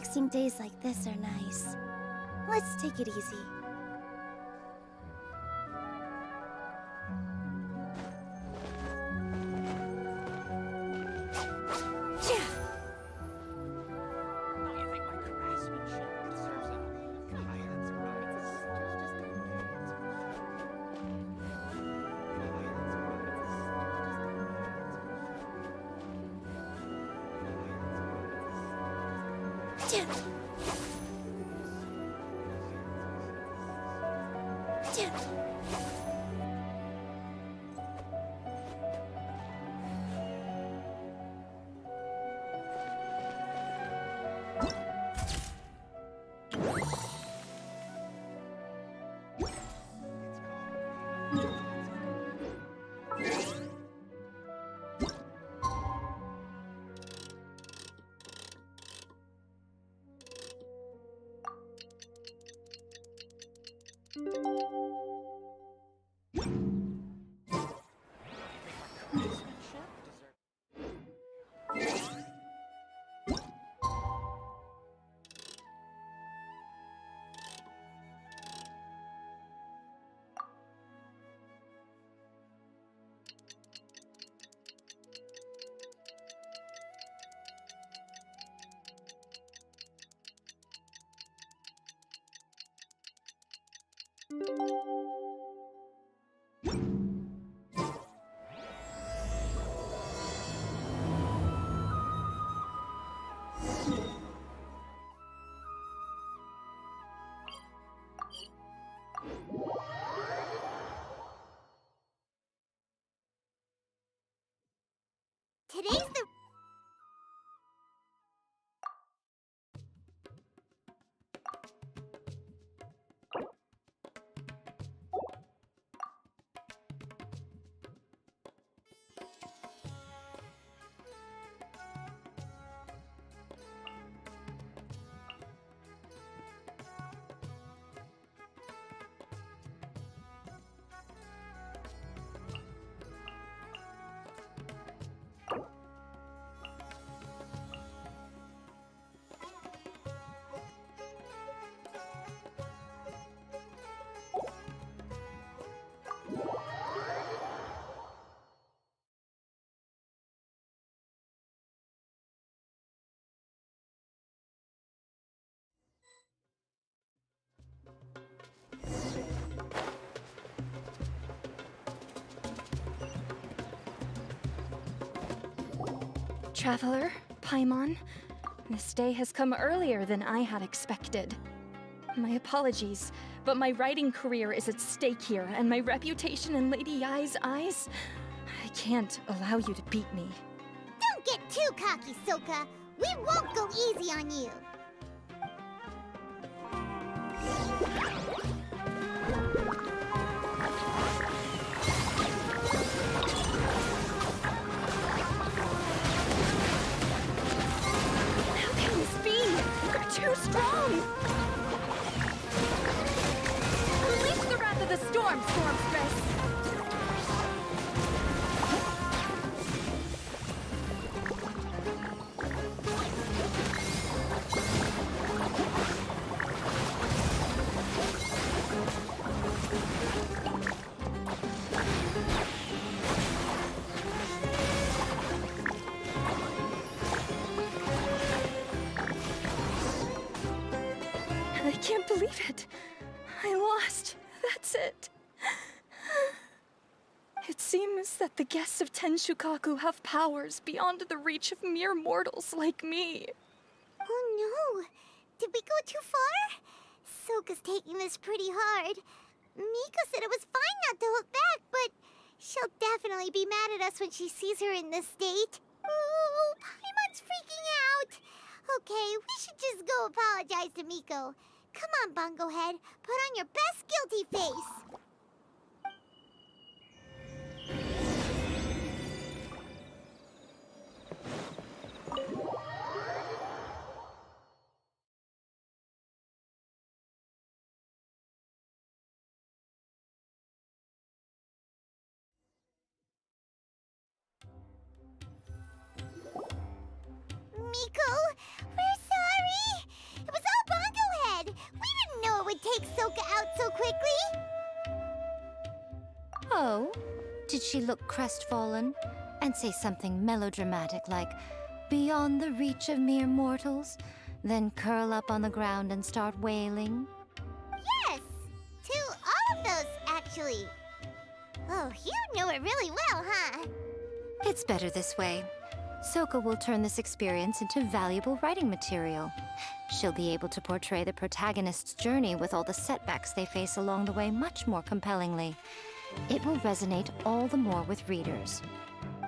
Relaxing days like this are nice. Let's take it easy. Today's the... Traveler, Paimon, this day has come earlier than I had expected. My apologies, but my writing career is at stake here, and my reputation in Lady Yai's eyes... I can't allow you to beat me. Don't get too cocky, Soka. We won't go easy on you. Too strong! Release the wrath of the storm, Stormstress! I can't believe it. I lost. That's it. It seems that the guests of Tenshukaku have powers beyond the reach of mere mortals like me. Oh no! Did we go too far? Soka's taking this pretty hard. Miko said it was fine not to hold back, but she'll definitely be mad at us when she sees her in this state. Oh, Paimon's freaking out! Okay, we should just go apologize to Miko. Come on, Bongo Head. Put on your best guilty face. Miko, we're sorry. take Soka out so quickly? Oh, did she look crestfallen and say something melodramatic like, "Beyond the reach of mere mortals," then curl up on the ground and start wailing? Yes! To all of those, actually. Oh, you know it really well, huh? It's better this way. Soka will turn this experience into valuable writing material. She'll be able to portray the protagonist's journey with all the setbacks they face along the way much more compellingly. It will resonate all the more with readers.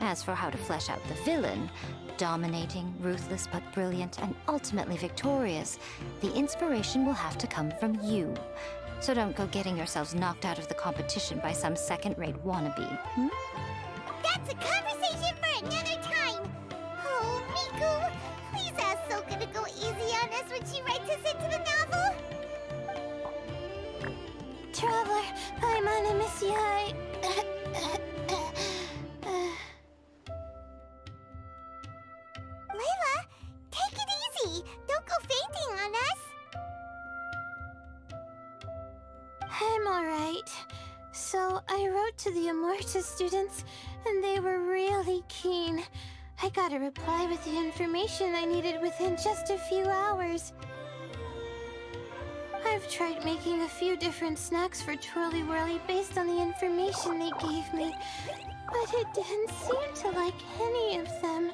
As for how to flesh out the villain, dominating, ruthless but brilliant, and ultimately victorious, the inspiration will have to come from you. So don't go getting yourselves knocked out of the competition by some second-rate wannabe, hmm? That's a conversation for another time! Oh, Miku, please ask Soka to go easy on us when she writes us into the novel! Traveler, Paimon and Miss Yai. Layla, take it easy! Don't go fainting on us! I'm alright. So, I wrote to the Amorta students, and they were really keen. I got a reply with the information I needed within just a few hours. I've tried making a few different snacks for Twirly Whirly based on the information they gave me, but it didn't seem to like any of them.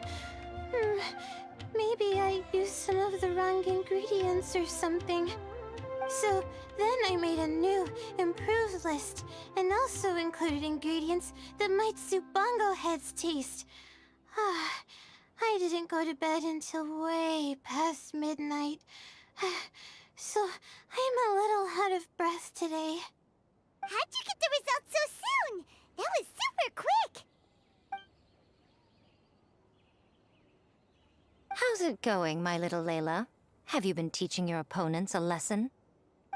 Maybe I used some of the wrong ingredients or something. So then I made a new, improved list, and also included ingredients that might suit Bongo Head's taste. I didn't go to bed until way past midnight. So I'm a little out of breath today. How'd you get the results so soon? That was super quick! How's it going, my little Layla? Have you been teaching your opponents a lesson?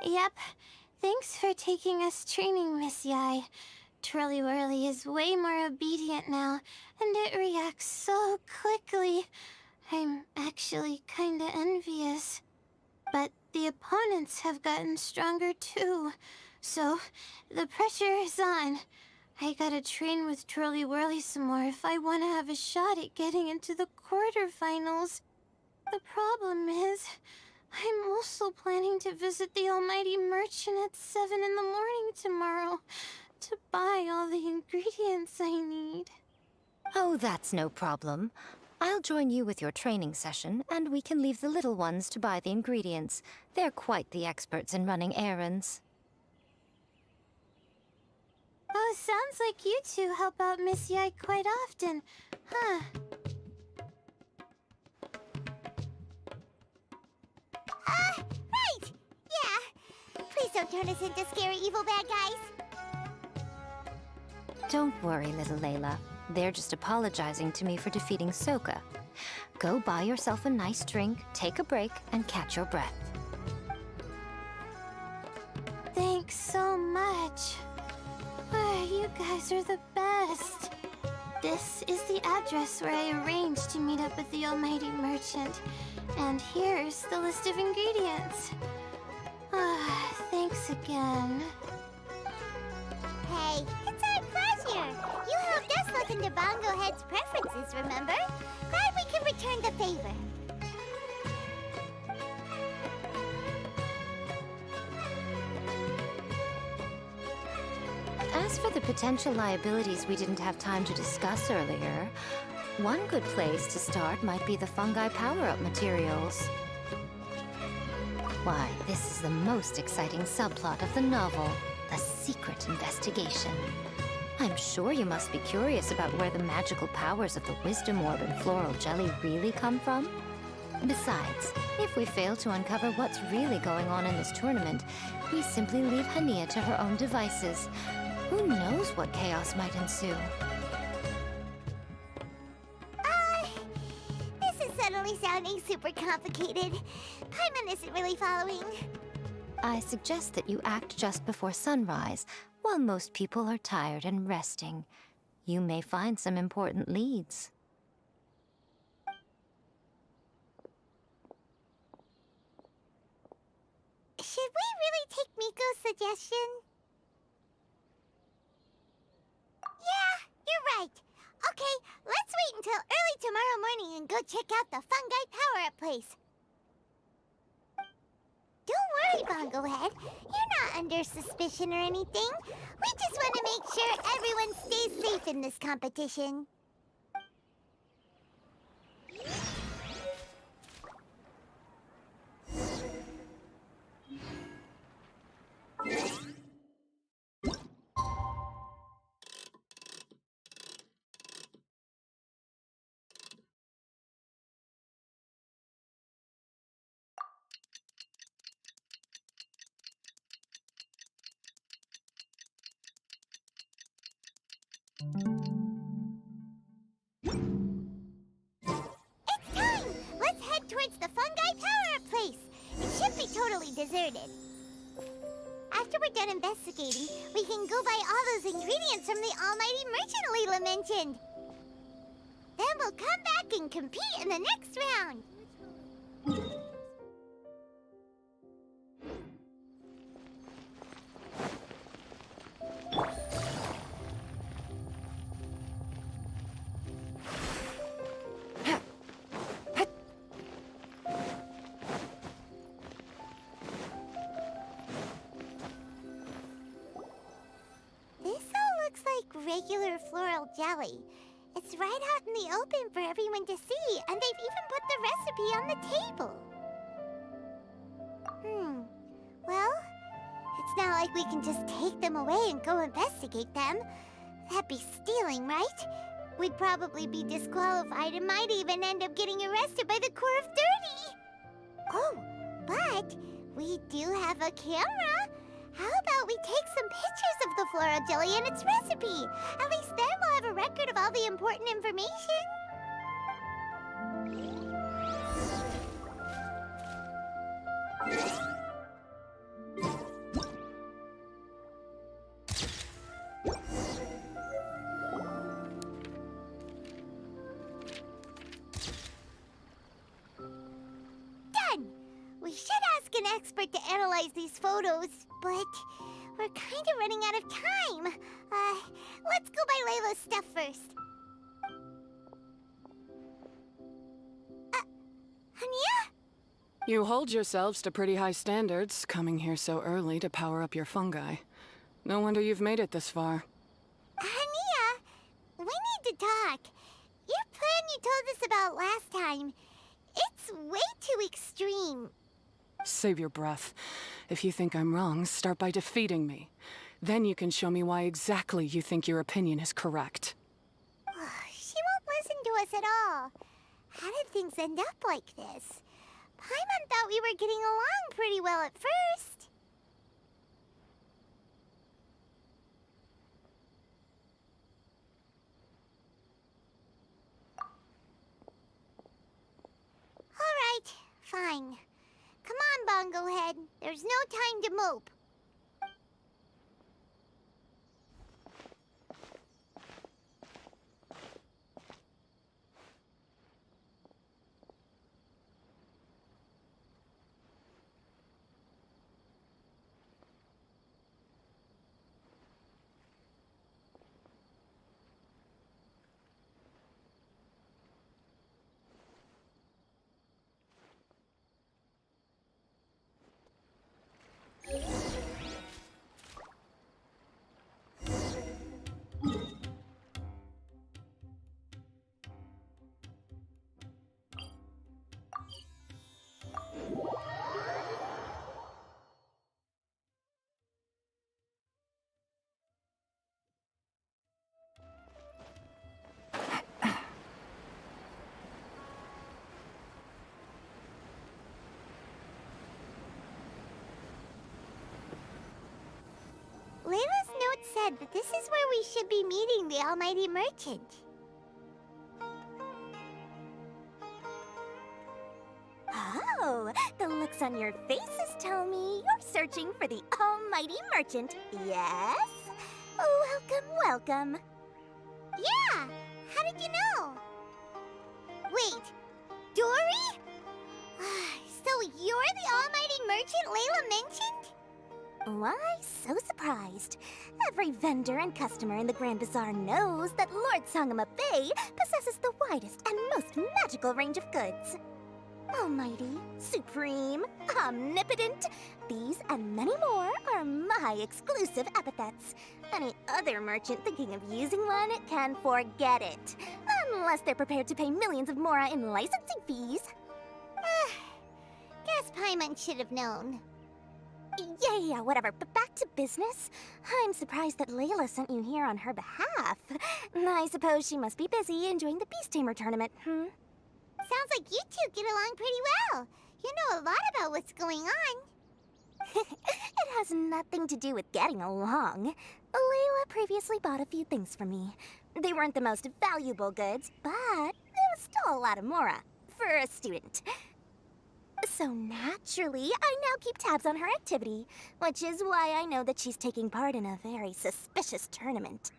Yep. Thanks for taking us training, Miss Yai. Twirly Whirly is way more obedient now, and it reacts so quickly. I'm actually kinda envious. But the opponents have gotten stronger too, so the pressure is on. I gotta train with Twirly Whirly some more if I want to have a shot at getting into the quarterfinals. The problem is, I'm also planning to visit the Almighty Merchant at 7 in the morning tomorrow to buy all the ingredients I need. Oh, that's no problem. I'll join you with your training session, and we can leave the little ones to buy the ingredients. They're quite the experts in running errands. Oh, sounds like you two help out Miss Yai quite often, huh? Right! Yeah. Please don't turn us into scary evil bad guys. Don't worry, little Layla. They're just apologizing to me for defeating Soka. Go buy yourself a nice drink, take a break, and catch your breath. Thanks so much. You guys are the best. This is the address where I arranged to meet up with the Almighty Merchant. And here's the list of ingredients. Thanks again. Hey, it's our pleasure. You helped us look into Bongo Head's preferences, remember? Glad we can return the favor. As for the potential liabilities we didn't have time to discuss earlier, one good place to start might be the fungi power-up materials. Why, this is the most exciting subplot of the novel, the secret investigation. I'm sure you must be curious about where the magical powers of the Wisdom Orb and Floral Jelly really come from. Besides, if we fail to uncover what's really going on in this tournament, we simply leave Hania to her own devices. Who knows what chaos might ensue? This is suddenly sounding super complicated. Paimon isn't really following. I suggest that you act just before sunrise, while most people are tired and resting. You may find some important leads. Should we really take Miko's suggestion? Yeah, you're right. Okay, let's wait until early tomorrow morning and go check out the fungi power-up place. Don't worry, Bongo Head. You're not under suspicion or anything. We just want to make sure everyone stays safe in this competition. It's time! Let's head towards the fungi power-up place. It should be totally deserted. After we're done investigating, we can go buy all those ingredients from the almighty merchant Layla mentioned. Then we'll come back and compete in the next round. Regular floral jelly. It's right out in the open for everyone to see, and they've even put the recipe on the table. Well, it's not like we can just take them away and go investigate them. That'd be stealing, right? We'd probably be disqualified and might even end up getting arrested by the Corps of 30. Oh, but we do have a camera. How about we take some pictures of the floral jelly and its recipe? At least then we'll have a record of all the important information. Done! We should ask an expert to analyze these photos, but we're kind of running out of time. Let's go buy Layla's stuff first. Hania? You hold yourselves to pretty high standards, coming here so early to power up your fungi. No wonder you've made it this far. Hania, we need to talk. Your plan you told us about last time, it's way too extreme. Save your breath. If you think I'm wrong, start by defeating me. Then you can show me why exactly you think your opinion is correct. She won't listen to us at all. How did things end up like this? Paimon thought we were getting along pretty well at first. All right, fine. Come on, Bongo Head. There's no time to mope. Layla's note said that this is where we should be meeting the Almighty Merchant. Oh, the looks on your faces tell me you're searching for the Almighty Merchant, yes? Welcome, welcome. Yeah! How did you know? Wait, Dory? So you're the Almighty Merchant Layla mentioned? Why, so surprised. Every vendor and customer in the Grand Bazaar knows that Lord Sangama Bay possesses the widest and most magical range of goods. Almighty, supreme, omnipotent, these and many more are my exclusive epithets. Any other merchant thinking of using one can forget it. Unless they're prepared to pay millions of mora in licensing fees. Guess Paimon should have known. Yeah, whatever. But back to business. I'm surprised that Layla sent you here on her behalf. I suppose she must be busy enjoying the Beast Tamer tournament, Sounds like you two get along pretty well. You know a lot about what's going on. It has nothing to do with getting along. Layla previously bought a few things from me. They weren't the most valuable goods, but there was still a lot of mora for a student. So naturally, I now keep tabs on her activity, which is why I know that she's taking part in a very suspicious tournament.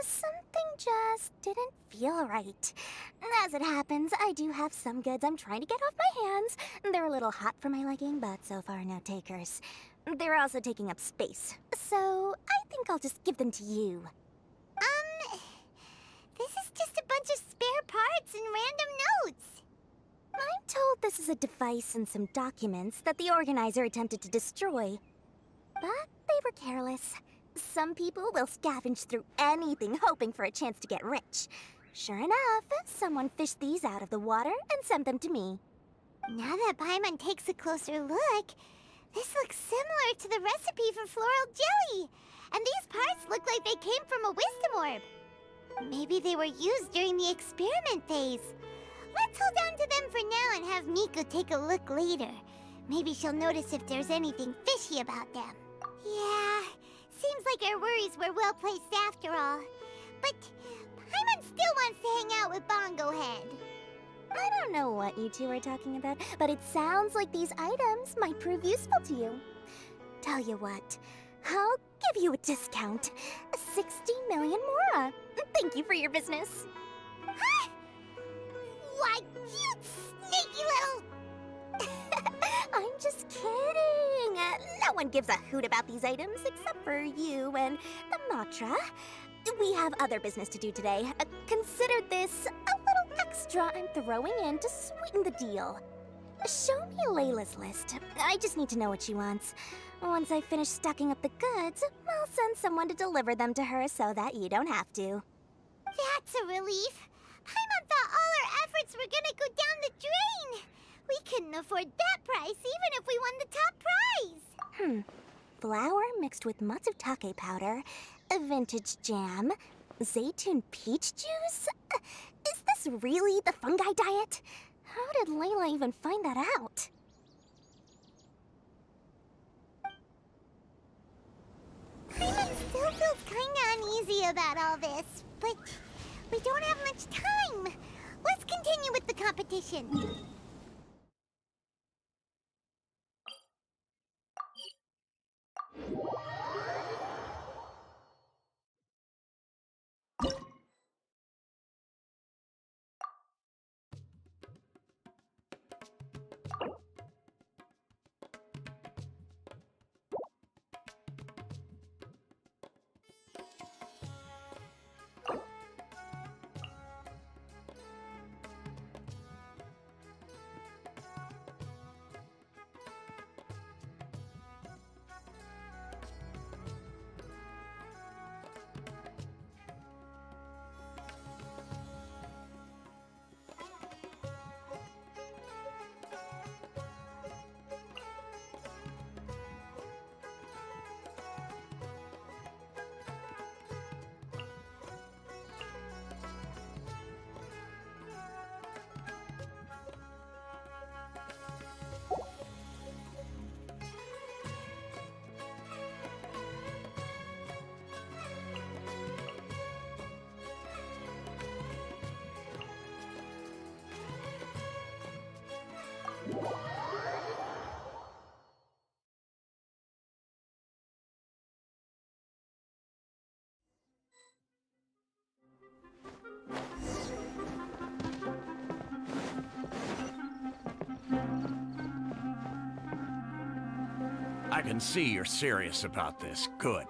Something just didn't feel right. As it happens, I do have some goods I'm trying to get off my hands. They're a little hot for my liking, but so far no takers. They're also taking up space, so I think I'll just give them to you. This is just a bunch of spare parts and random notes. I'm told this is a device and some documents that the organizer attempted to destroy. But they were careless. Some people will scavenge through anything hoping for a chance to get rich. Sure enough, someone fished these out of the water and sent them to me. Now that Paimon takes a closer look, this looks similar to the recipe for floral jelly. And these parts look like they came from a wisdom orb. Maybe they were used during the experiment phase. Let's hold on to them for now and have Miko take a look later. Maybe she'll notice if there's anything fishy about them. Yeah, seems like our worries were well placed after all. But Paimon still wants to hang out with Bongo Head. I don't know what you two are talking about, but it sounds like these items might prove useful to you. Tell you what, I'll give you a discount. 60 million mora. Thank you for your business. Huh? Why, you sneaky little... I'm just kidding. No one gives a hoot about these items except for you and the Matra. We have other business to do today. Consider this a little extra I'm throwing in to sweeten the deal. Show me Layla's list. I just need to know what she wants. Once I finish stocking up the goods, I'll send someone to deliver them to her so that you don't have to. That's a relief. Paimon thought all our efforts were gonna go down the drain. We couldn't afford that price even if we won the top prize. Flour mixed with matsutake powder, a vintage jam, zaytun peach juice? Is this really the fungi diet? How did Layla even find that out? Paimon still feels kinda uneasy about all this, but we don't have much time. Let's continue with the competition. I can see you're serious about this. Good.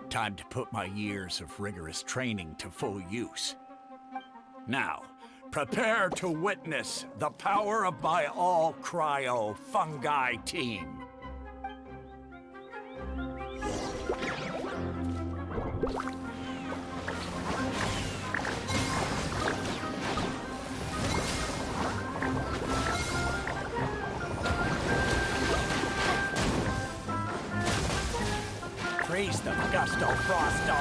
Time to put my years of rigorous training to full use. Now, prepare to witness the power of my all-cryo fungi team. Freeze the gusto, Frosto!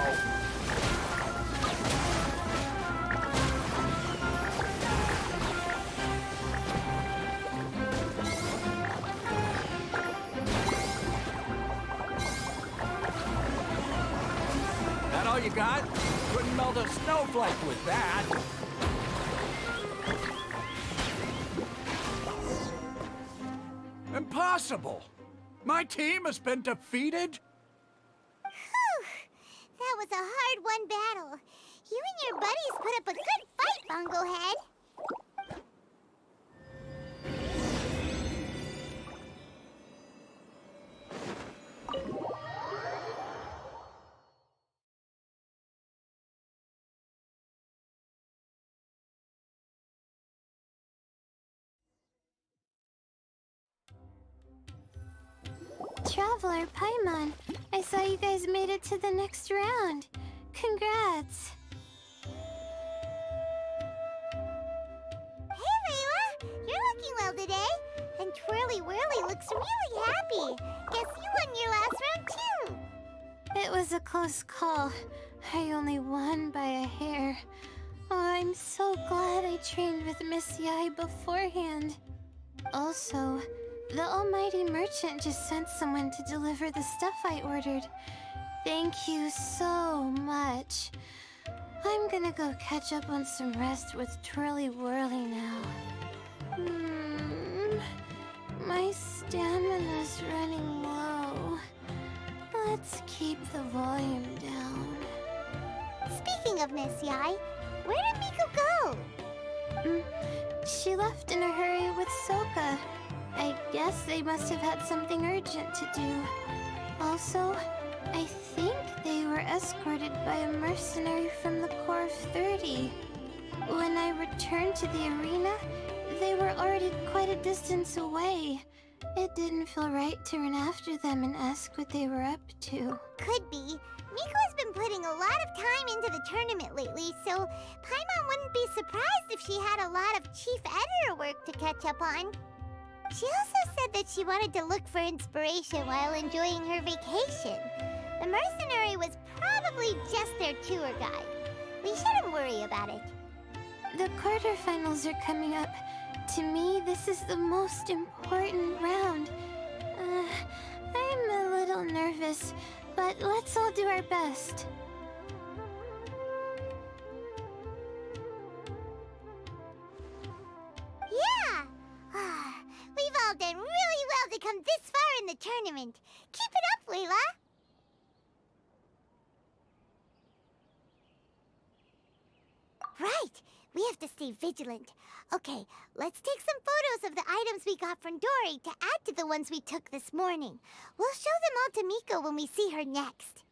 That all you got? Couldn't melt a snowflake with that. Impossible! My team has been defeated? That was a hard-won battle. You and your buddies put up a good fight, Bongo Head. Traveler, Paimon, I saw you guys made it to the next round. Congrats. Hey, Layla! You're looking well today. And Twirly Whirly looks really happy. Guess you won your last round, too. It was a close call. I only won by a hair. Oh, I'm so glad I trained with Miss Yai beforehand. Also, the almighty merchant just sent someone to deliver the stuff I ordered. Thank you so much. I'm gonna go catch up on some rest with Twirly Whirly now. My stamina's running low. Let's keep the volume down. Speaking of Miss Yai, where did Miko go? She left in a hurry with Soka. I guess they must have had something urgent to do. Also, I think they were escorted by a mercenary from the Corps of 30. When I returned to the arena, they were already quite a distance away. It didn't feel right to run after them and ask what they were up to. Could be. Miko has been putting a lot of time into the tournament lately, so Paimon wouldn't be surprised if she had a lot of chief editor work to catch up on. She also said that she wanted to look for inspiration while enjoying her vacation. The mercenary was probably just their tour guide. We shouldn't worry about it. The quarterfinals are coming up. To me, this is the most important round. I'm a little nervous, but let's all do our best. Yeah! We've all done really well to come this far in the tournament. Keep it up, Layla! Right! We have to stay vigilant. Okay, let's take some photos of the items we got from Dory to add to the ones we took this morning. We'll show them all to Miko when we see her next.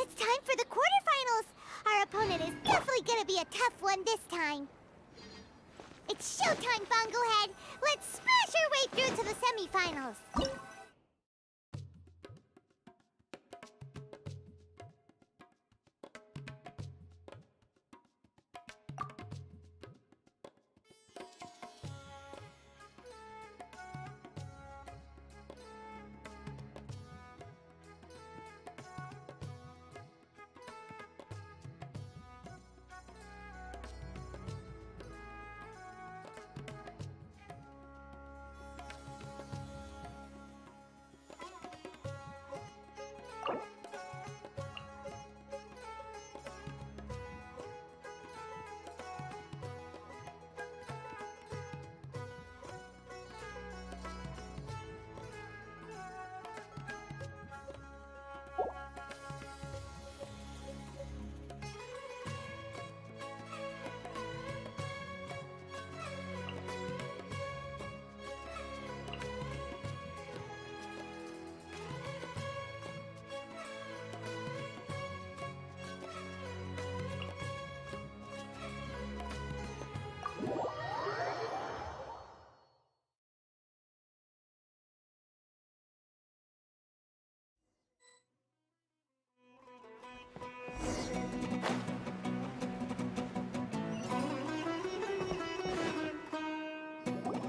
It's time for the quarterfinals! Our opponent is definitely gonna be a tough one this time. It's showtime, Bongo Head! Let's smash our way through to the semifinals!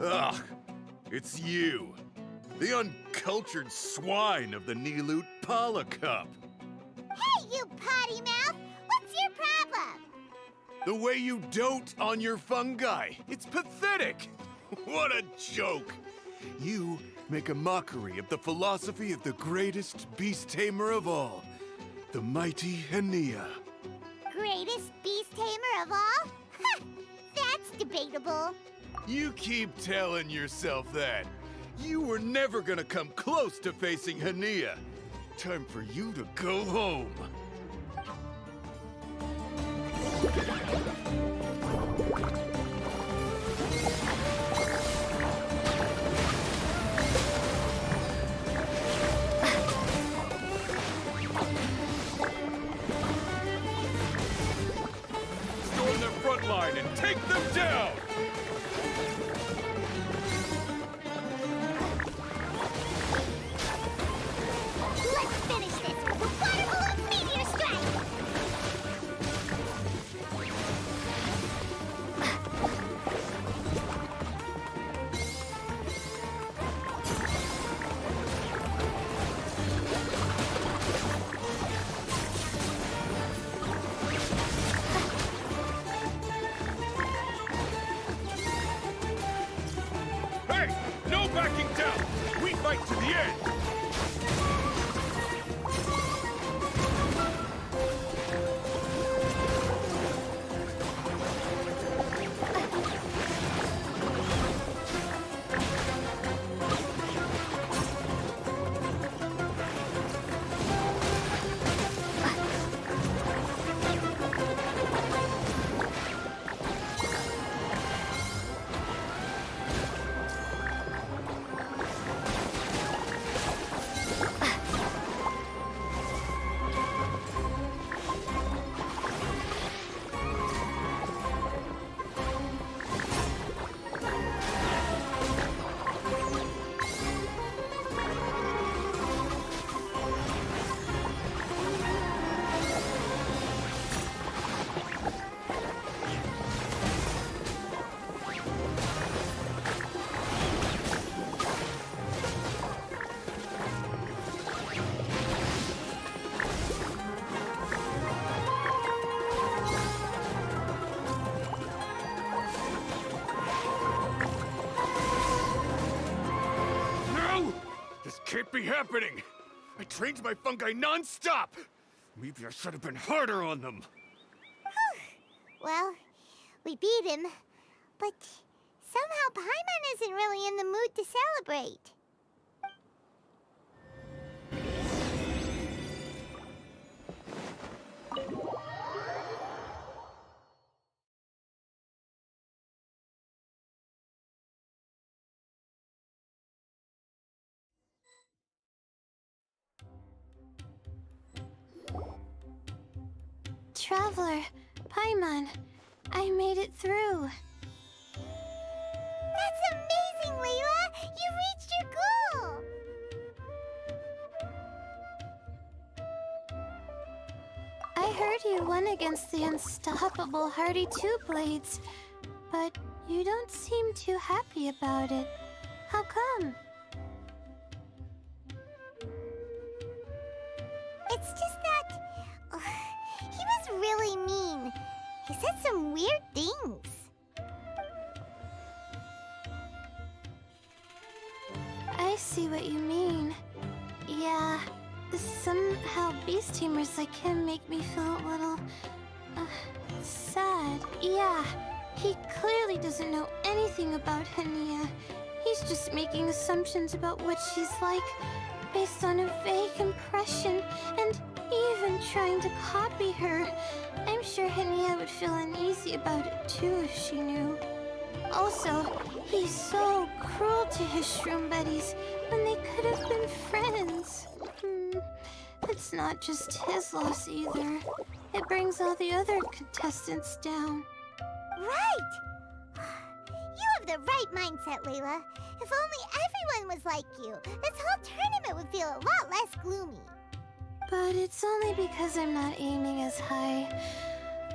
Ugh, it's you. The uncultured swine of the Nilut Pala Cup. Hey, you potty mouth! What's your problem? The way you dote on your fungi. It's pathetic. What a joke. You make a mockery of the philosophy of the greatest beast tamer of all, the mighty Hania. Greatest beast tamer of all? Ha! That's debatable. You keep telling yourself that. You were never gonna come close to facing Hania. Time for you to go home. Storm their front line and take them down! Let's finish this with a water balloon meteor strike! Hey! No backing down! We fight to the end! No! This can't be happening! I trained my fungi non-stop! Maybe I should have been harder on them. Well, we beat him, but somehow Paimon isn't really in the mood to celebrate. Traveler, Paimon, I made it through. That's amazing, Layla! You reached your goal! I heard you won against the unstoppable Hardy Two Blades, but you don't seem too happy about it. How come? It's just that... he was really mean. He said some weird things. I see what you mean. Yeah, somehow beast tamers like him make me feel a little... sad. Yeah, he clearly doesn't know anything about Hania. He's just making assumptions about what she's like, based on a vague impression, and even trying to copy her. I'm sure Hania would feel uneasy about it too if she knew. Also, he's so cruel to his shroom buddies when they could have been friends. It's not just his loss either. It brings all the other contestants down. Right! You have the right mindset, Layla. If only everyone was like you, this whole tournament would feel a lot less gloomy. But it's only because I'm not aiming as high.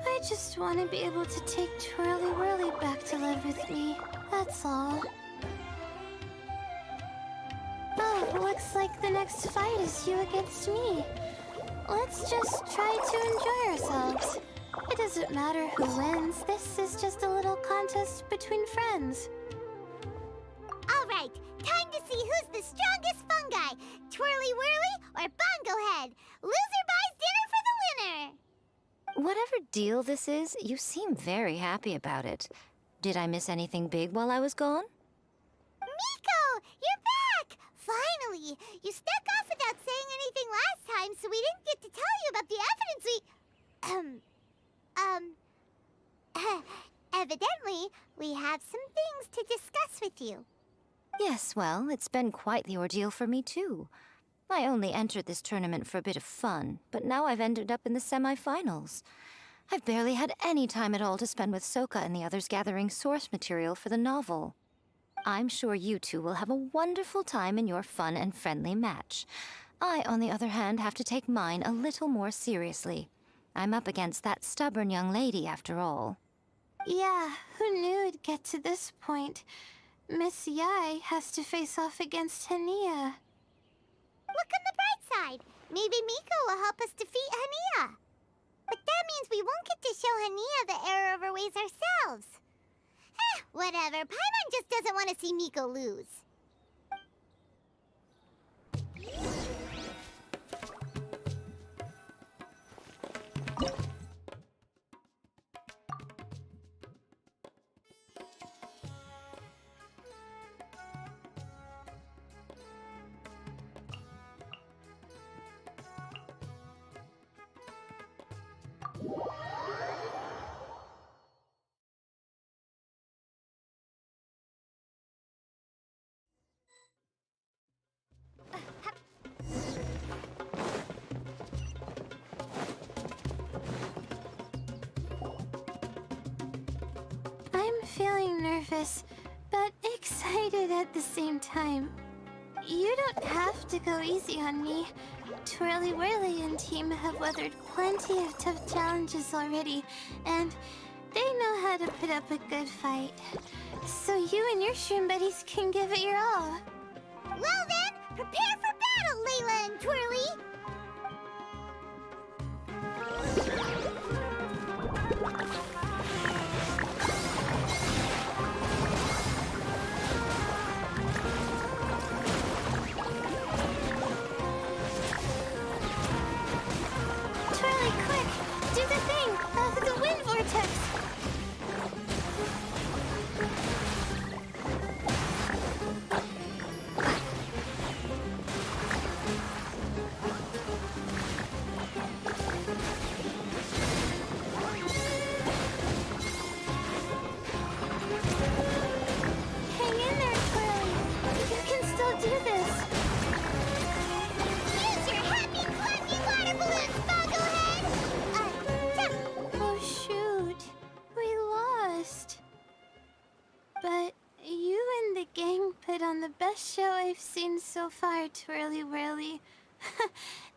I just want to be able to take Twirly Whirly back to live with me. That's all. looks like the next fight is you against me. Let's just try to enjoy ourselves. It doesn't matter who wins. This is just a little contest between friends. All right, time to see who's the strongest fungi, Twirly Whirly or Bongo Head. Loser buys dinner for the winner. Whatever deal this is, you seem very happy about it. Did I miss anything big while I was gone? Miko, you're back! Finally! You snuck off without saying anything last time, so we didn't get to tell you about the evidence evidently, we have some things to discuss with you. Yes, well, it's been quite the ordeal for me, too. I only entered this tournament for a bit of fun, but now I've ended up in the semi-finals. I've barely had any time at all to spend with Soka and the others gathering source material for the novel. I'm sure you two will have a wonderful time in your fun and friendly match. I, on the other hand, have to take mine a little more seriously. I'm up against that stubborn young lady, after all. Yeah, who knew it'd get to this point? Miss Yai has to face off against Hania. Look on the bright side. Maybe Miko will help us defeat Hania. But that means we won't get to show Hania the error of our ways ourselves. Whatever. Paimon just doesn't want to see Miko lose. I'm feeling nervous, but excited at the same time. You don't have to go easy on me. Twirly Whirly and team have weathered plenty of tough challenges already, and they know how to put up a good fight. So you and your shroom buddies can give it your all. Well then, prepare for battle, Layla and Twirly! Twirly, quick! Do the thing! The wind vortex! Hang in there, Twirly! You can still do this! Use your happy clunky water balloons, Boglehead! Oh shoot, we lost. But you and the gang put on the best show I've seen so far, Twirly Whirly.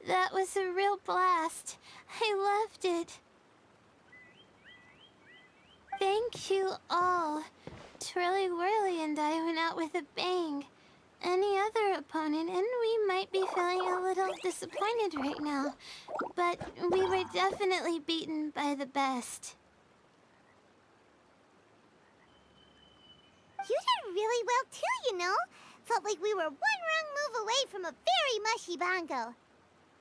That was a real blast. I loved it. Thank you all. Twirly Whirly and I went out with a bang. Any other opponent, and we might be feeling a little disappointed right now. But we were definitely beaten by the best. You did really well too, you know. Felt like we were one wrong move away from a very mushy bongo.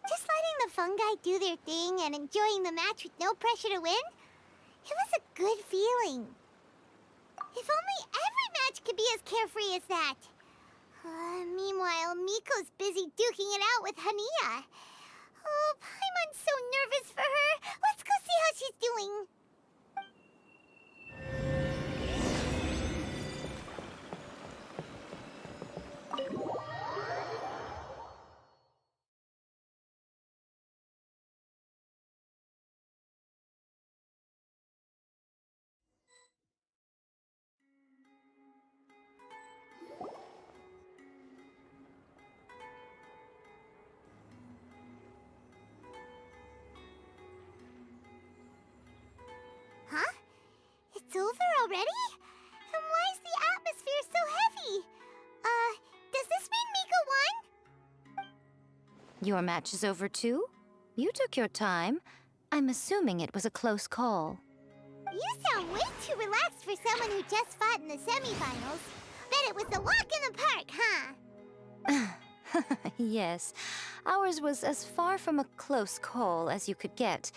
Just letting the fungi do their thing and enjoying the match with no pressure to win, it was a good feeling. If only every match could be as carefree as that. Meanwhile, Miko's busy duking it out with Hania. Oh, Paimon's so nervous for her. Let's go see how she's doing. Your match is over too? You took your time. I'm assuming it was a close call. You sound way too relaxed for someone who just fought in the semifinals. Bet it was a walk in the park, huh? Yes, ours was as far from a close call as you could get.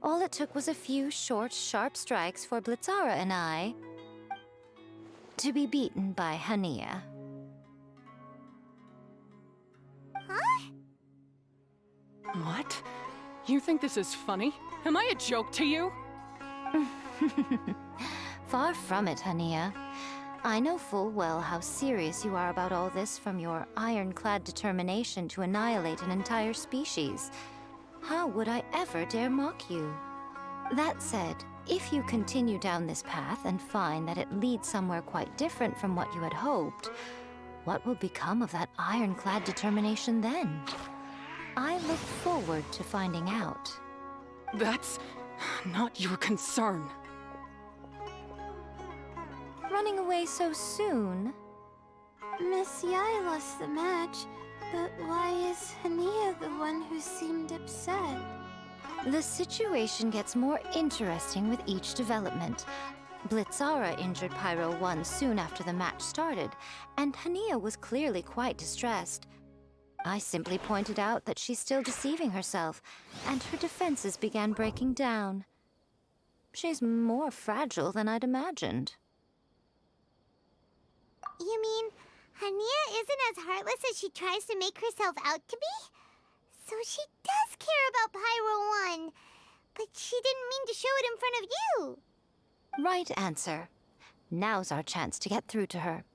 All it took was a few short, sharp strikes for Blitzara and I to be beaten by Hania. Huh? What? You think this is funny? Am I a joke to you? Far from it, Hania. I know full well how serious you are about all this, from your ironclad determination to annihilate an entire species. How would I ever dare mock you? That said, if you continue down this path and find that it leads somewhere quite different from what you had hoped, what will become of that ironclad determination then? I look forward to finding out. That's not your concern. Running away so soon? Miss Yai lost the match, but why is Hania the one who seemed upset? The situation gets more interesting with each development. Blitzara injured Pyro 1 soon after the match started, and Hania was clearly quite distressed. I simply pointed out that she's still deceiving herself, and her defenses began breaking down. She's more fragile than I'd imagined. You mean Hania isn't as heartless as she tries to make herself out to be? So she does care about Pyro 1, but she didn't mean to show it in front of you. Right answer. Now's our chance to get through to her.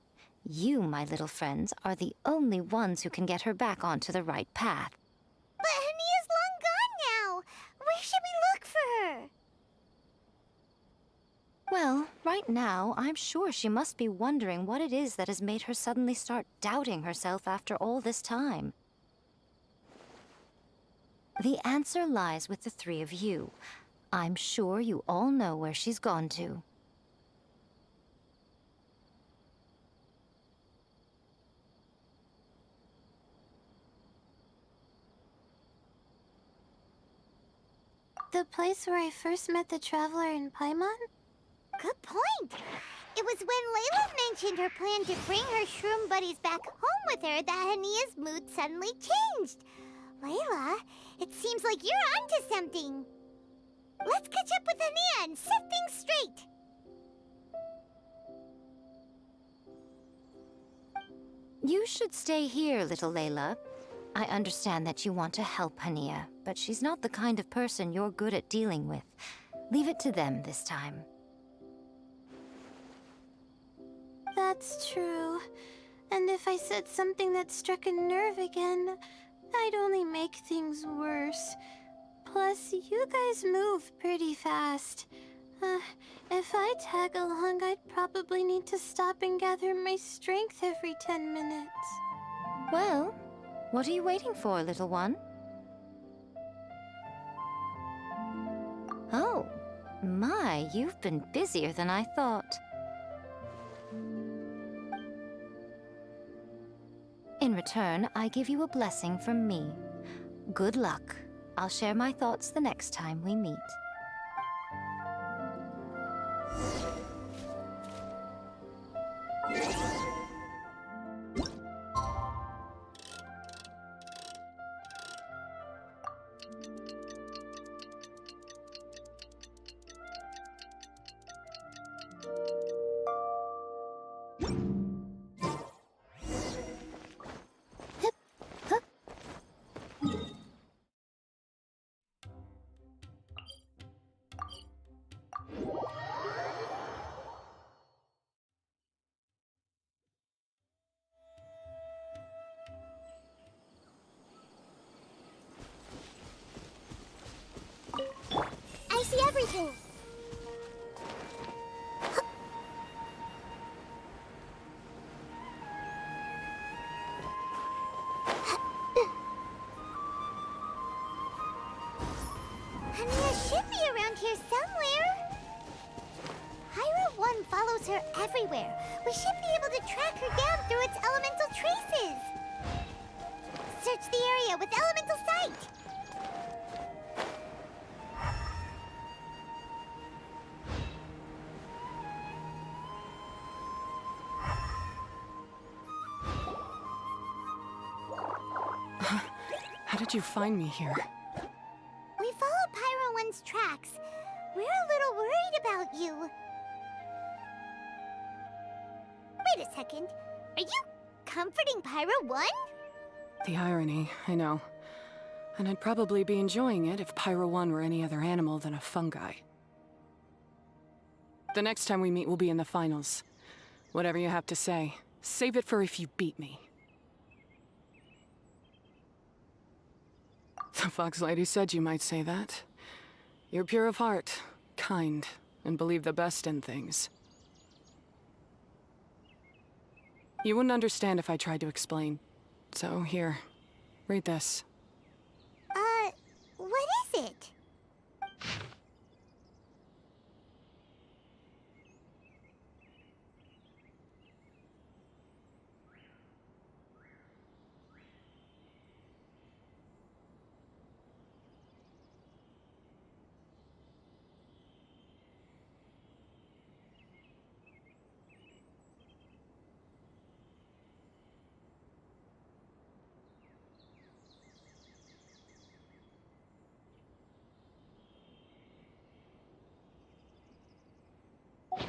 You, my little friends, are the only ones who can get her back onto the right path. But Hania's long gone now. Where should we look for her? Well, right now, I'm sure she must be wondering what it is that has made her suddenly start doubting herself after all this time. The answer lies with the three of you. I'm sure you all know where she's gone to. The place where I first met the Traveler in Paimon? Good point. It was when Layla mentioned her plan to bring her shroom buddies back home with her that Hania's mood suddenly changed. Layla, it seems like you're onto something. Let's catch up with Hania and set things straight. You should stay here, little Layla. I understand that you want to help Hania, but she's not the kind of person you're good at dealing with. Leave it to them this time. That's true. And if I said something that struck a nerve again, I'd only make things worse. Plus, you guys move pretty fast. If I tag along, I'd probably need to stop and gather my strength every 10 minutes. Well, what are you waiting for, little one? Oh, my, you've been busier than I thought. In return, I give you a blessing from me. Good luck. I'll share my thoughts the next time we meet. I see everything. Hania should be around here somewhere. Pyro 1 follows her everywhere. We should be able to track her down through its elemental traces. search the area with elemental sight. How did you find me here? We followed Pyro 1's tracks. We're a little worried about you. Wait a second. Are you comforting Pyro 1? The irony, I know. And I'd probably be enjoying it if Pyro 1 were any other animal than a fungi. The next time we meet will be in the finals. Whatever you have to say, save it for if you beat me. The Fox Lady said you might say that. You're pure of heart, kind, and believe the best in things. You wouldn't understand if I tried to explain. So here, read this. What is it?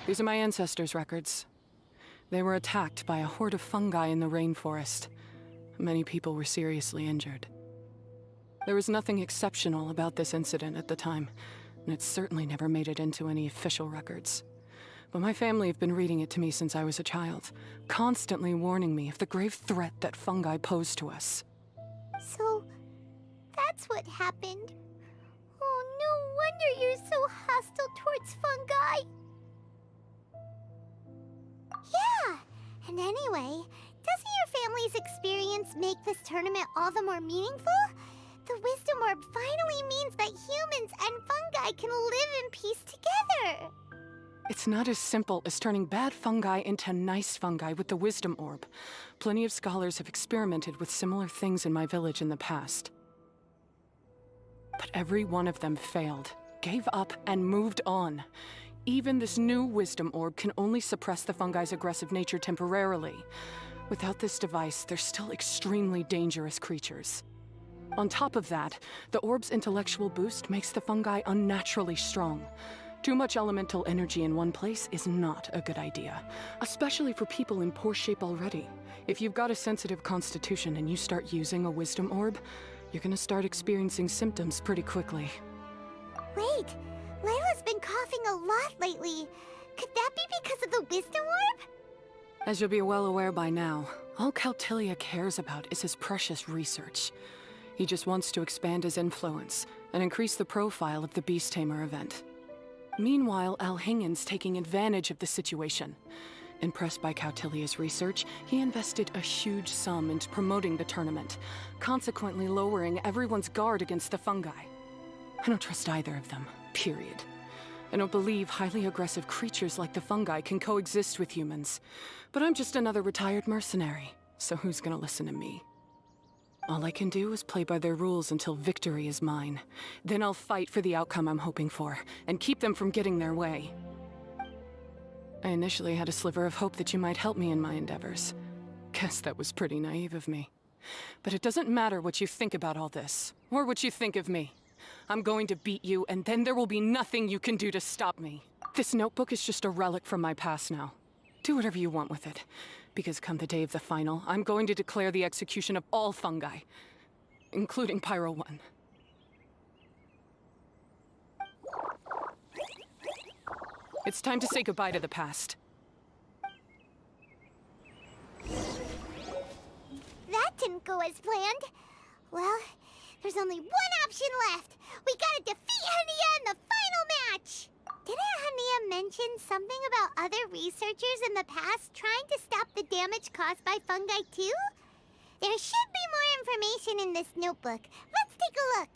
These are my ancestors' records. They were attacked by a horde of fungi in the rainforest. Many people were seriously injured. There was nothing exceptional about this incident at the time, and it certainly never made it into any official records. But my family have been reading it to me since I was a child, constantly warning me of the grave threat that fungi pose to us. So, that's what happened. Oh, no wonder you're so hostile towards fungi. Yeah, and anyway, doesn't your family's experience make this tournament all the more meaningful? The Wisdom Orb finally means that humans and fungi can live in peace together. It's not as simple as turning bad fungi into nice fungi with the Wisdom Orb. Plenty of scholars have experimented with similar things in my village in the past. But every one of them failed, gave up, and moved on. Even this new Wisdom Orb can only suppress the fungi's aggressive nature temporarily. Without this device, they're still extremely dangerous creatures. On top of that, the orb's intellectual boost makes the fungi unnaturally strong. Too much elemental energy in one place is not a good idea, especially for people in poor shape already. If you've got a sensitive constitution and you start using a Wisdom Orb, you're gonna start experiencing symptoms pretty quickly. Wait, Layla's been coughing a lot lately. Could that be because of the Wisdom Orb? As you'll be well aware by now, all Caltilia cares about is his precious research. He just wants to expand his influence and increase the profile of the Beast Tamer event. Meanwhile, Alhingen's taking advantage of the situation. Impressed by Cautilia's research, he invested a huge sum into promoting the tournament, consequently lowering everyone's guard against the fungi. I don't trust either of them, period. I don't believe highly aggressive creatures like the fungi can coexist with humans. But I'm just another retired mercenary, so who's gonna listen to me? All I can do is play by their rules until victory is mine. Then I'll fight for the outcome I'm hoping for, and keep them from getting their way. I initially had a sliver of hope that you might help me in my endeavors. Guess that was pretty naive of me. But it doesn't matter what you think about all this, or what you think of me. I'm going to beat you, and then there will be nothing you can do to stop me. This notebook is just a relic from my past now. Do whatever you want with it. Because come the day of the final, I'm going to declare the execution of all fungi, including Pyro 1. It's time to say goodbye to the past. That didn't go as planned. Well, there's only one option left. We gotta defeat Hania in the final match! Didn't Hania mention something about other researchers in the past trying to stop the damage caused by fungi too? There should be more information in this notebook. Let's take a look.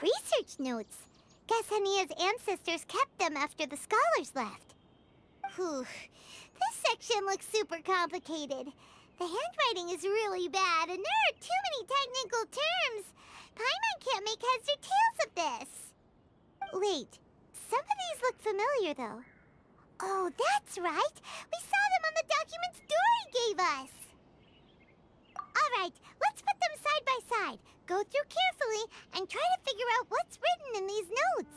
Research notes. Guess Hania's ancestors kept them after the scholars left. Whew. This section looks super complicated. The handwriting is really bad, and there are too many technical terms. Paimon can't make heads or tails of this. Wait, some of these look familiar, though. Oh, that's right. We saw them on the documents Dory gave us. All right, let's put them side by side. Go through carefully and try to figure out what's written in these notes.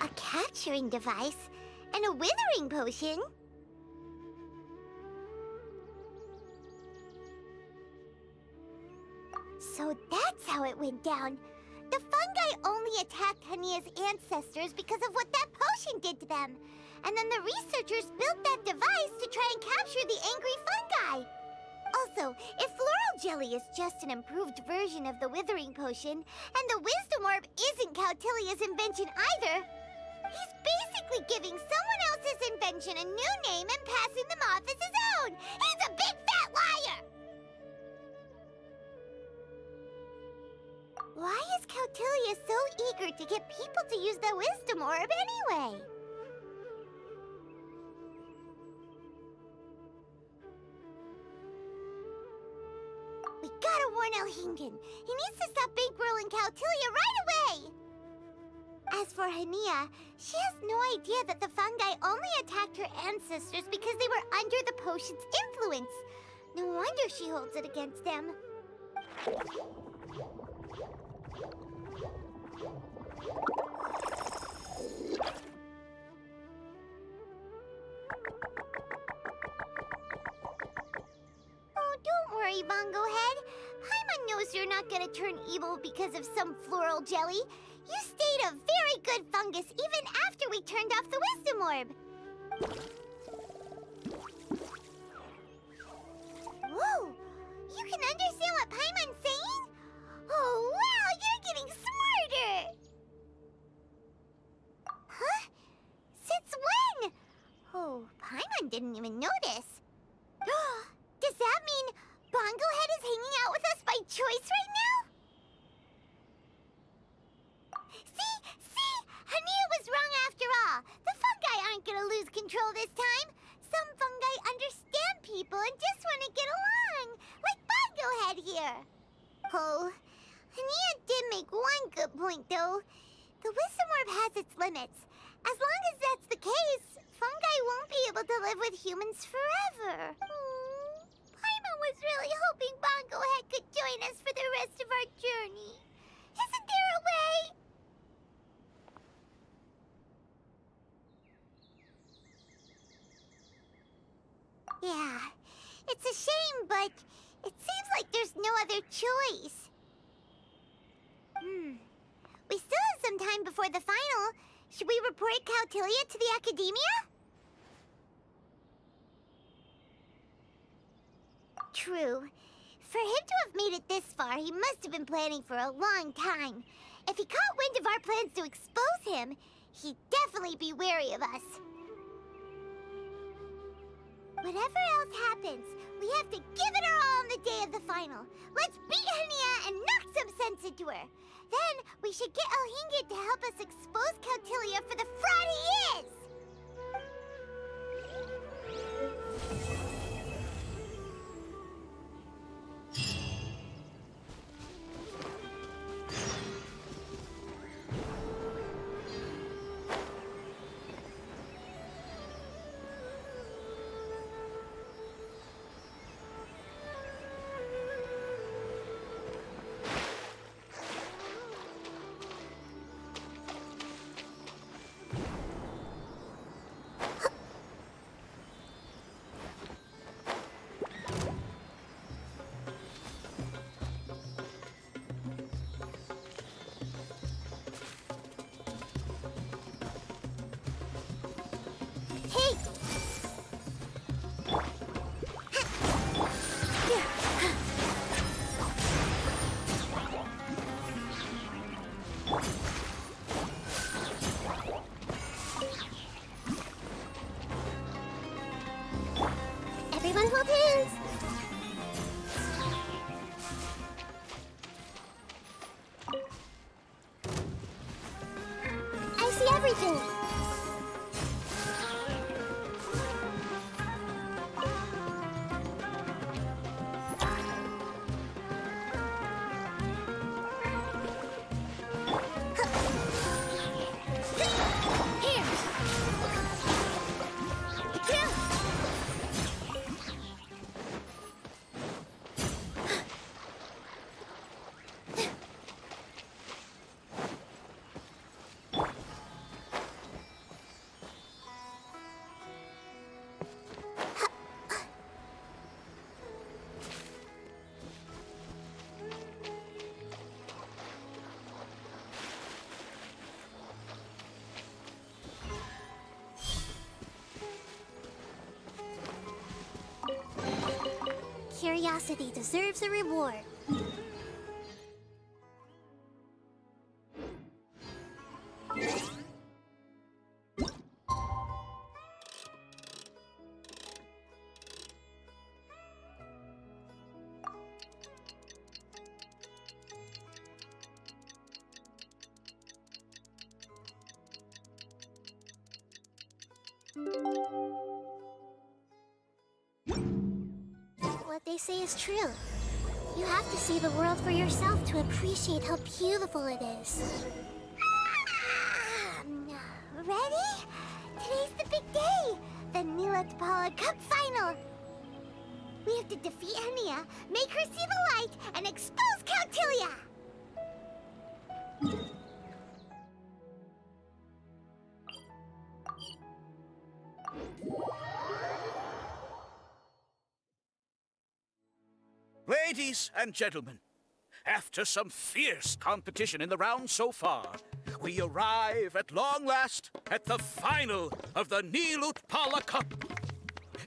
A capturing device and a withering potion. So that's how it went down. The fungi only attacked Hania's ancestors because of what that potion did to them. And then the researchers built that device to try and capture the angry fungi. Also, if floral jelly is just an improved version of the withering potion, and the wisdom orb isn't Cautilia's invention either, he's basically giving someone else's invention a new name and passing them off as his own. He's a big fat liar! Why is Cautilia so eager to get people to use the wisdom orb anyway? We gotta warn Elhingen. He needs to stop bankrolling Cautilia right away! As for Hania, she has no idea that the fungi only attacked her ancestors because they were under the potion's influence. No wonder she holds it against them. Oh, don't worry, Bongo Head. Paimon knows you're not gonna turn evil because of some floral jelly. You stayed a very good fungus even after we turned off the wisdom orb. Whoa! You can understand what Paimon's saying? Oh, wow! You're getting smarter! Huh? Since when? Oh, Paimon didn't even notice. Does that mean Bongo Head is hanging out with us by choice right now? See? Hania was wrong after all. The fungi aren't gonna lose control this time. Some fungi understand people and just want to get along. Like Bongo Head here. Oh, Hania did make one good point, though. The wisdom orb has its limits. As long as that's the case, fungi won't be able to live with humans forever. Paimon was really hoping Bongo Head could join us for the rest of our journey. Isn't there a way? Yeah, it's a shame, but it seems like there's no other choice. We still have some time before the final. Should we report Cautilia to the academia? True. For him to have made it this far, he must have been planning for a long time. If he caught wind of our plans to expose him, he'd definitely be wary of us. Whatever else happens, we have to give it our all on the day of the final. Let's beat Hania and knock some sense into her. Then we should get Elhingen to help us expose Cautilia for the fraud he is! everything! Curiosity deserves a reward. What they say is true. You have to see the world for yourself to appreciate how beautiful it is. Ready? Today's the big day! The Nilatpala Cup Final! We have to defeat Ania, make her see the light, and expose Cautilia! Ladies and gentlemen, after some fierce competition in the round so far, we arrive at long last at the final of the Nilut Cup.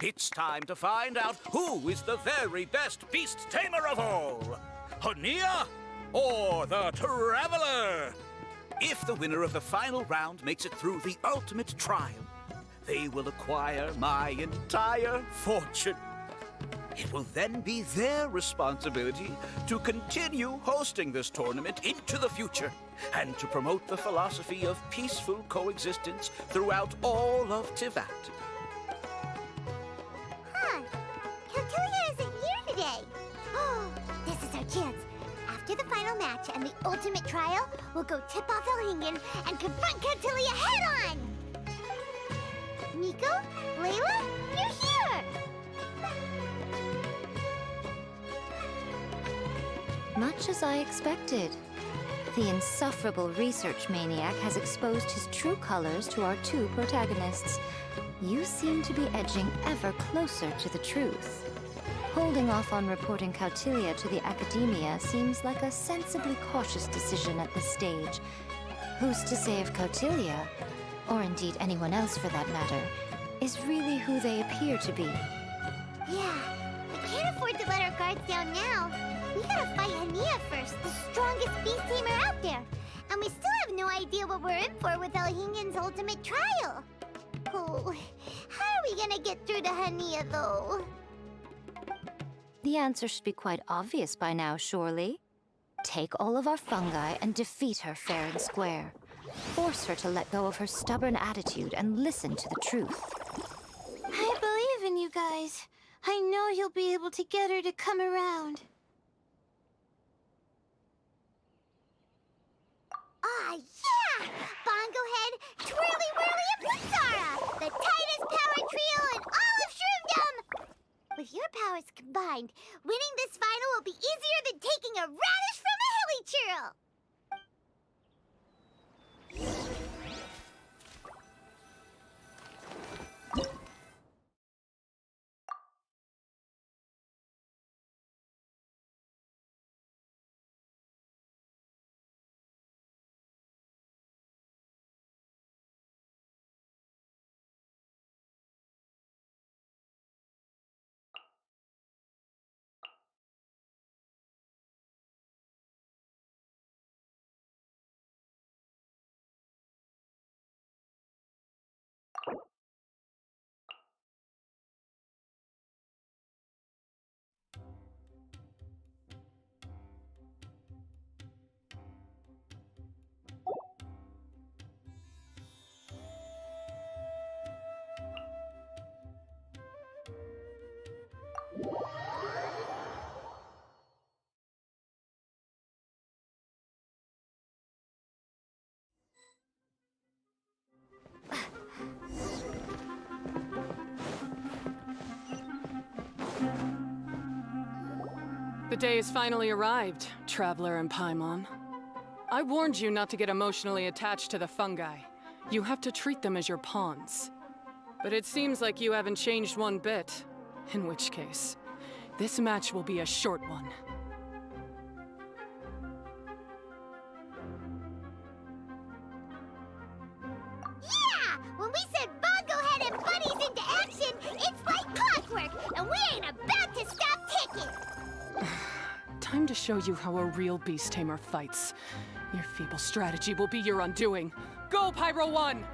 It's time to find out who is the very best beast tamer of all, Hania or the Traveler. If the winner of the final round makes it through the ultimate trial, they will acquire my entire fortune. It will then be their responsibility to continue hosting this tournament into the future and to promote the philosophy of peaceful coexistence throughout all of Tivat. Huh. Cautilia isn't here today. Oh, this is our chance. After the final match and the ultimate trial, we'll go tip off Elhingen and confront Cautilia head-on! Nico? Layla? You're here! Much as I expected. The insufferable research maniac has exposed his true colors to our two protagonists. You seem to be edging ever closer to the truth. Holding off on reporting Cautilia to the Academia seems like a sensibly cautious decision at this stage. Who's to say if Cautilia, or indeed anyone else for that matter, is really who they appear to be? Yeah, we can't afford to let our guards down now. We gotta fight Hania first, the strongest beast tamer out there. And we still have no idea what we're in for with Elhingen's ultimate trial. Oh, how are we gonna get through to Hania, though? The answer should be quite obvious by now, surely. Take all of our fungi and defeat her fair and square. Force her to let go of her stubborn attitude and listen to the truth. I believe in you guys. I know you'll be able to get her to come around. Ah, yeah! Bongo Head, Twirly Whirly, and Blitzara! The tightest power trio in all of Shroomdom! With your powers combined, winning this final will be easier than taking a radish from a hilly churl! The day has finally arrived, Traveler and Paimon. I warned you not to get emotionally attached to the fungi. You have to treat them as your pawns. But it seems like you haven't changed one bit. In which case, this match will be a short one. Yeah! When we send Bongo Head and buddies into action, it's like clockwork, and we ain't about to stop ticking! Time to show you how a real beast tamer fights. Your feeble strategy will be your undoing. Go, Pyro 1!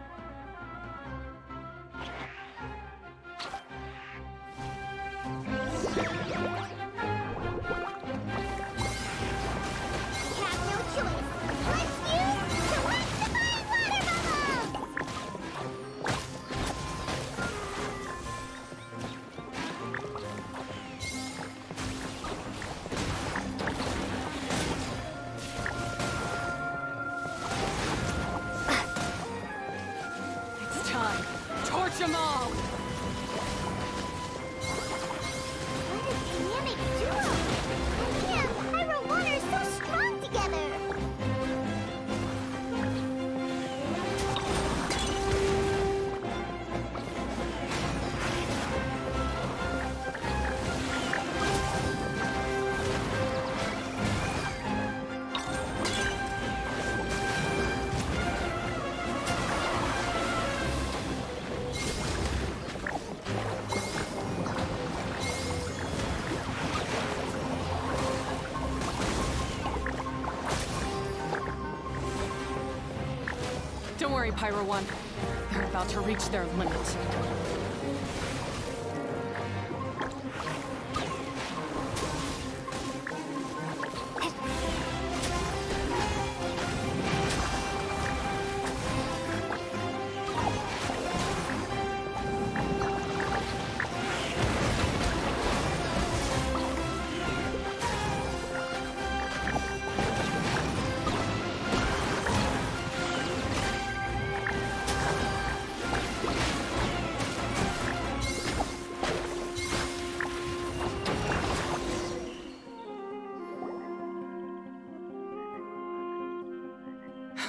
Have no choice. Let's use Select Divine Water Bubbles! It's time. Torch them all! What a dynamic duo! Honey and Pyro Water are so strong together! Don't worry, Pyro 1. They're about to reach their limit.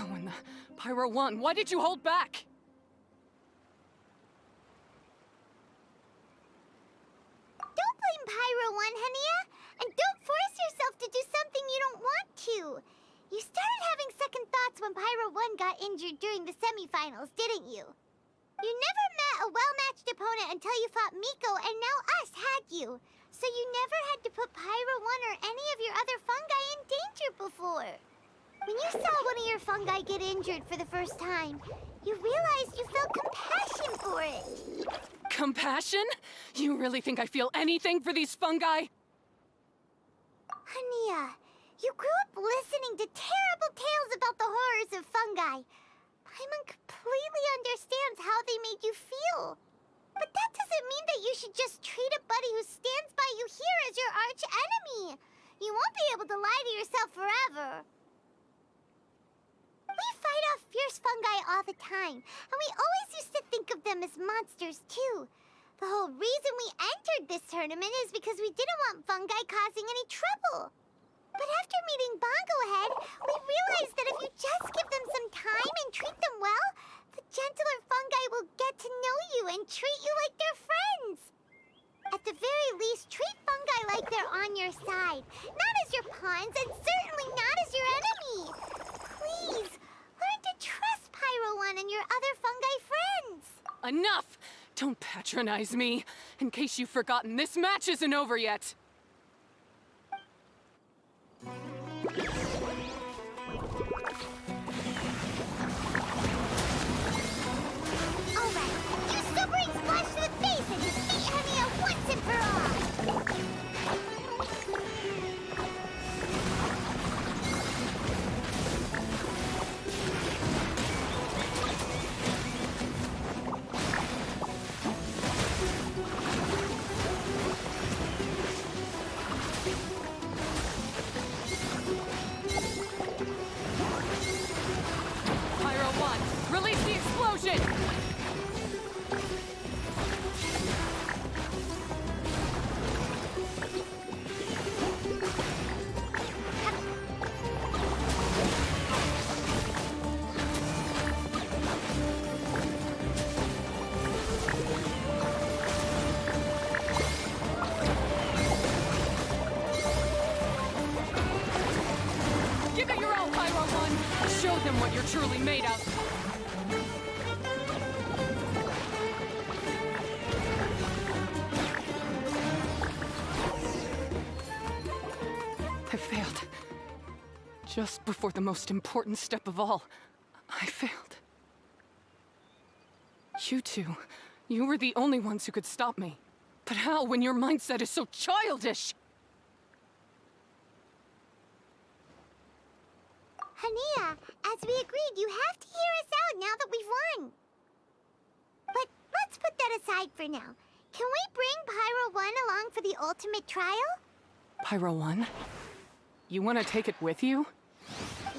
When the Pyro 1, why did you hold back? Don't blame Pyro 1, Hania! And don't force yourself to do something you don't want to! You started having second thoughts when Pyro 1 got injured during the semifinals, didn't you? You never met a well-matched opponent until you fought Miko, and now us had you. So you never had to put Pyro 1 or any of your other fungi in danger before. When you saw one of your fungi get injured for the first time, you realized you felt compassion for it. Compassion? You really think I feel anything for these fungi? Hania, you grew up listening to terrible tales about the horrors of fungi. Paimon completely understands how they made you feel. But that doesn't mean that you should just treat a buddy who stands by you here as your arch enemy. You won't be able to lie to yourself forever. We fight off fierce fungi all the time, and we always used to think of them as monsters too. The whole reason we entered this tournament is because we didn't want fungi causing any trouble. But after meeting Bongo Head, we realized that if you just give them some time and treat them well, the gentler fungi will get to know you and treat you like their friends. At the very least, treat fungi like they're on your side, not as your pawns and certainly not as your enemy. Please, learn to trust Pyro 1 and your other fungi friends. Enough! Don't patronize me. In case you've forgotten, this match isn't over yet. Alright, use Sobering Splash to the face and defeat Hania once and for all! Show them what you're truly made of! I failed. Just before the most important step of all, I failed. You two, you were the only ones who could stop me. But how when your mindset is so childish? Hania, as we agreed, you have to hear us out now that we've won. But let's put that aside for now. Can we bring Pyro 1 along for the ultimate trial? Pyro 1? You want to take it with you?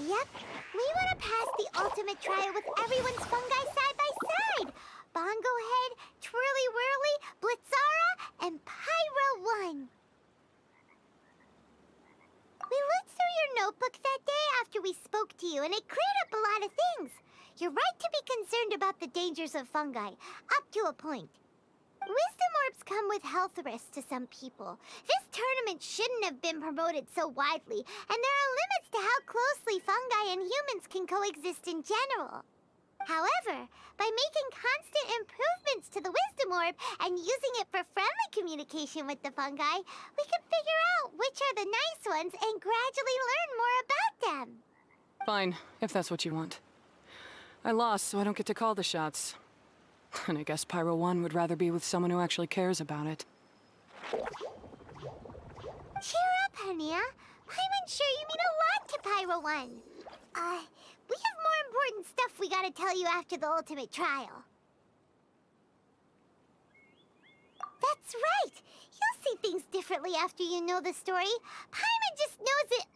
Yep. We want to pass the ultimate trial with everyone's fungi side by side. Bongo Head, Twirly Whirly, Blitzara, and Pyro 1. We looked through your notebook that day after we spoke to you, and it cleared up a lot of things. You're right to be concerned about the dangers of fungi, up to a point. Wisdom orbs come with health risks to some people. This tournament shouldn't have been promoted so widely, and there are limits to how closely fungi and humans can coexist in general. However, by making constant improvements to the Wisdom Orb and using it for friendly communication with the fungi, we can figure out which are the nice ones and gradually learn more about them. Fine, if that's what you want. I lost, so I don't get to call the shots. And I guess Pyro 1 would rather be with someone who actually cares about it. Cheer up, Hania. I'm sure you mean a lot to Pyro 1. We have more important stuff we gotta tell you after the ultimate trial. That's right! You'll see things differently after you know the story. Paimon just knows it.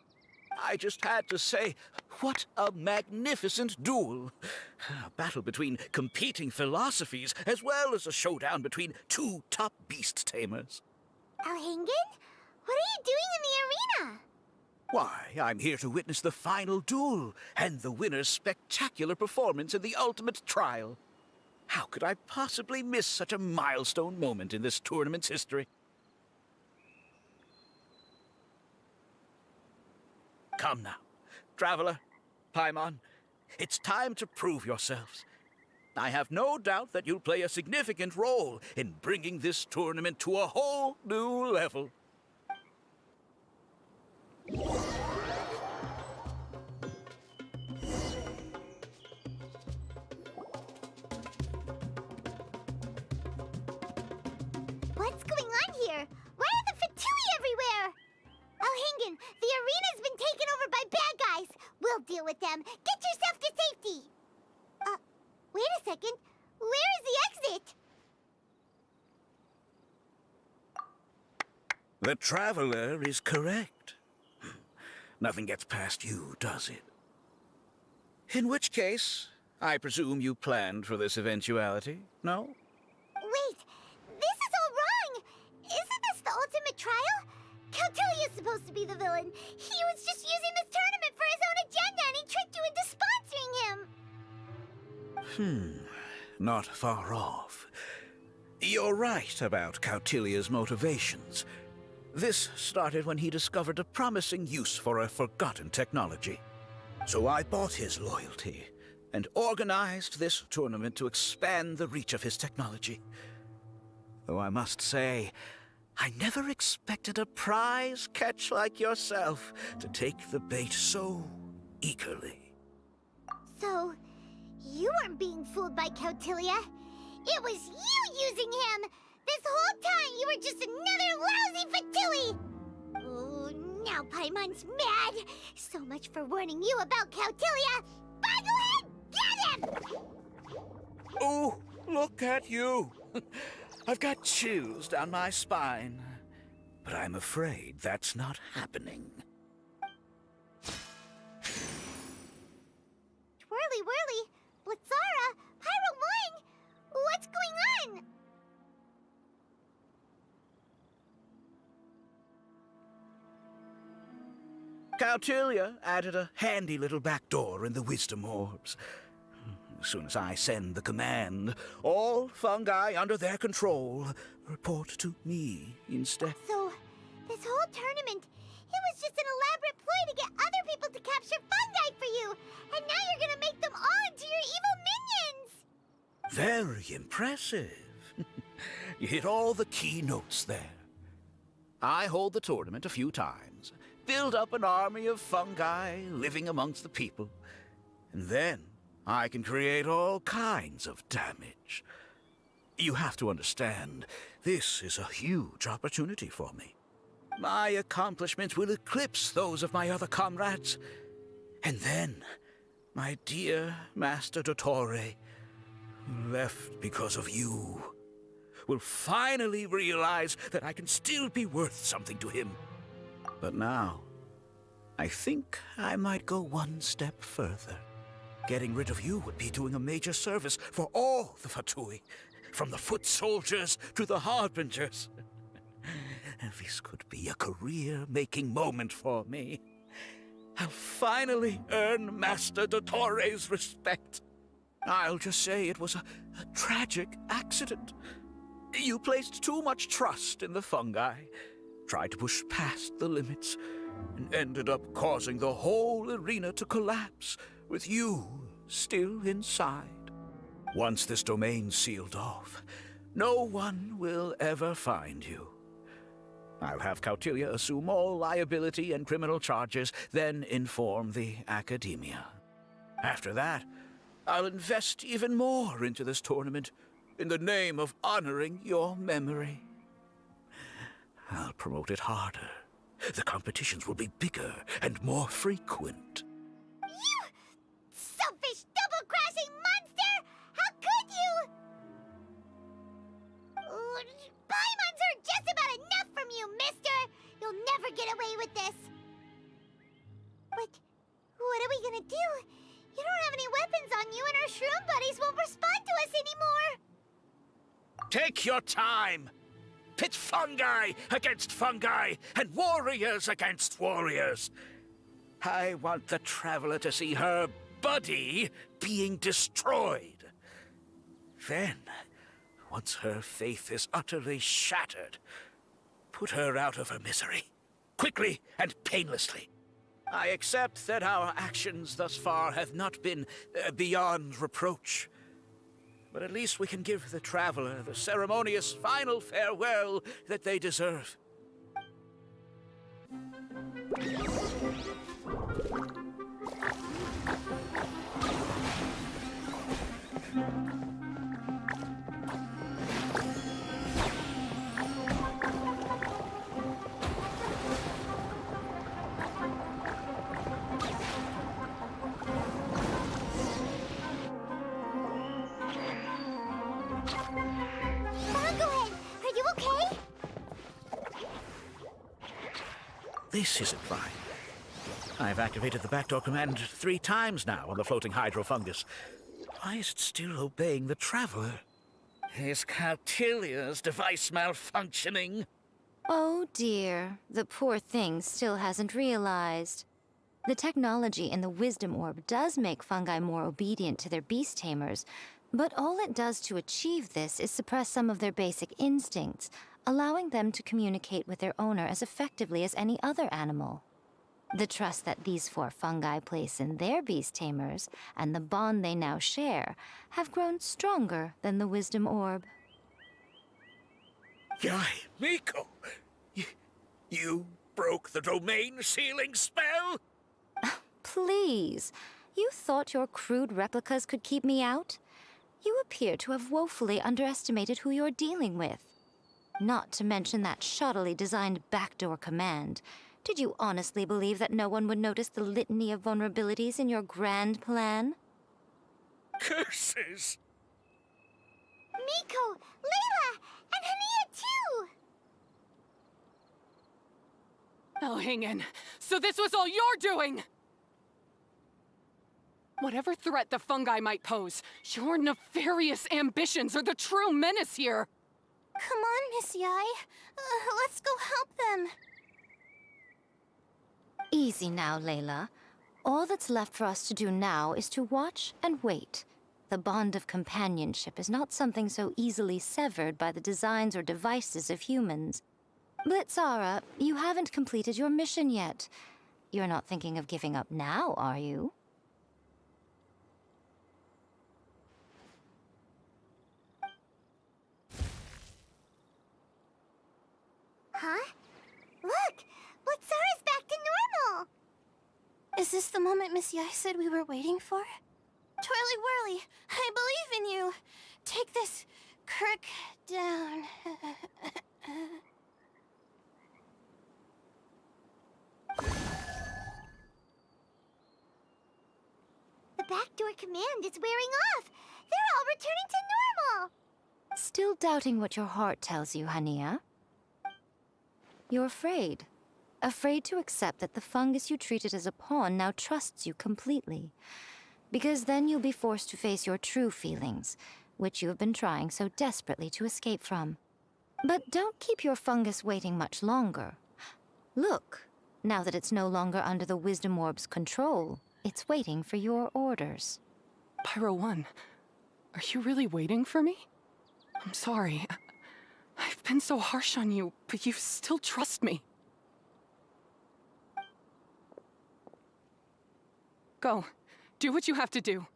I just had to say, what a magnificent duel. A battle between competing philosophies, as well as a showdown between two top beast tamers. Alhingen? What are you doing in the arena? Why, I'm here to witness the final duel, and the winner's spectacular performance in the ultimate trial. How could I possibly miss such a milestone moment in this tournament's history? Come now, Traveler, Paimon, it's time to prove yourselves. I have no doubt that you'll play a significant role in bringing this tournament to a whole new level. What's going on here? Why are the Fatui everywhere? Alhingen, the arena's been taken over by bad guys. We'll deal with them. Get yourself to safety. Wait a second. Where is the exit? The Traveler is correct. Nothing gets past you, does it? In which case, I presume you planned for this eventuality, no? Wait, this is all wrong. Isn't this the ultimate trial? Cautelia's supposed to be the villain. He was just using this tournament for his own agenda, and he tricked you into sponsoring him. Not far off. You're right about Cautelia's motivations. This started when he discovered a promising use for a forgotten technology. So I bought his loyalty and organized this tournament to expand the reach of his technology. Though I must say, I never expected a prize catch like yourself to take the bait so eagerly. So, you weren't being fooled by Cautelia. It was you using him! This whole time you were just another lousy Fatui! Oh, now Paimon's mad! So much for warning you about Cautelia! Boglehead, get him! Oh, look at you! I've got chills down my spine. But I'm afraid that's not happening. Twirly Whirly, Blitzara, Pyro 1! What's going on? Cautelia added a handy little back door in the Wisdom Orbs. As soon as I send the command, all fungi under their control report to me instead. So, this whole tournament, it was just an elaborate ploy to get other people to capture fungi for you! And now Very impressive. You hit all the key notes there. I hold the tournament a few times, build up an army of fungi living amongst the people, and then I can create all kinds of damage. You have to understand, this is a huge opportunity for me. My accomplishments will eclipse those of my other comrades. And then, my dear Master Dottore, left because of you, will finally realize that I can still be worth something to him. But now, I think I might go one step further. Getting rid of you would be doing a major service for all the Fatui, from the foot soldiers to the harbingers. This could be a career-making moment for me. I'll finally earn Master Dottore's respect. I'll just say it was a tragic accident. You placed too much trust in the fungi, tried to push past the limits, and ended up causing the whole arena to collapse, with you still inside. Once this domain's sealed off, no one will ever find you. I'll have Cautilia assume all liability and criminal charges, then inform the Academia. After that, I'll invest even more into this tournament, in the name of honoring your memory. I'll promote it harder. The competitions will be bigger and more frequent. You selfish, double-crashing monster! How could you? Paimons are just about enough from you, mister! You'll never get away with this. But what are we gonna do? You don't have any weapons on you, and our shroom buddies won't respond to us anymore. Take your time! Pit fungi against fungi, and warriors against warriors. I want the Traveler to see her buddy being destroyed. Then, once her faith is utterly shattered, put her out of her misery, quickly and painlessly. I accept that our actions thus far have not been beyond reproach. But at least we can give the Traveler the ceremonious final farewell that they deserve. This isn't fine. I've activated the backdoor command 3 times now on the floating hydrofungus. Why is it still obeying the Traveler? Is Cautilia's device malfunctioning? Oh dear, the poor thing still hasn't realized. The technology in the Wisdom Orb does make fungi more obedient to their beast tamers, but all it does to achieve this is suppress some of their basic instincts, allowing them to communicate with their owner as effectively as any other animal. The trust that these 4 fungi place in their beast tamers, and the bond they now share, have grown stronger than the Wisdom Orb. Yai, Miko! You broke the domain sealing spell? Please, you thought your crude replicas could keep me out? You appear to have woefully underestimated who you're dealing with. Not to mention that shoddily designed backdoor command. Did you honestly believe that no one would notice the litany of vulnerabilities in your grand plan? Curses! Miko, Layla, and Hania too! Oh, hang in. So this was all you're doing! Whatever threat the fungi might pose, your nefarious ambitions are the true menace here! Come on, Miss Yai. Let's go help them. Easy now, Layla. All that's left for us to do now is to watch and wait. The bond of companionship is not something so easily severed by the designs or devices of humans. Blitzara, you haven't completed your mission yet. You're not thinking of giving up now, are you? Huh? Look! Blitzara's back to normal! Is this the moment Miss Yai said we were waiting for? Twirly Whirly, I believe in you! Take this crook down. The backdoor command is wearing off! They're all returning to normal! Still doubting what your heart tells you, Hania? You're afraid. Afraid to accept that the fungus you treated as a pawn now trusts you completely. Because then you'll be forced to face your true feelings, which you have been trying so desperately to escape from. But don't keep your fungus waiting much longer. Look, now that it's no longer under the Wisdom Orb's control, it's waiting for your orders. Pyro 1, are you really waiting for me? I'm sorry. I've been so harsh on you, but you still trust me. Go. Do what you have to do.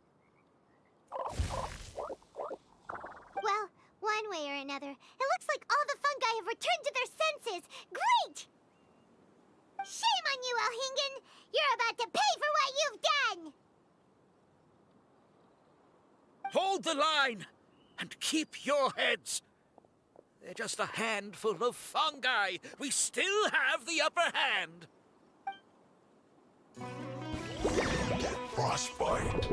Well, one way or another, it looks like all the fungi have returned to their senses! Great! Shame on you, Elhingen! You're about to pay for what you've done! Hold the line! And keep your heads! They're just a handful of fungi. We still have the upper hand. Frostbite.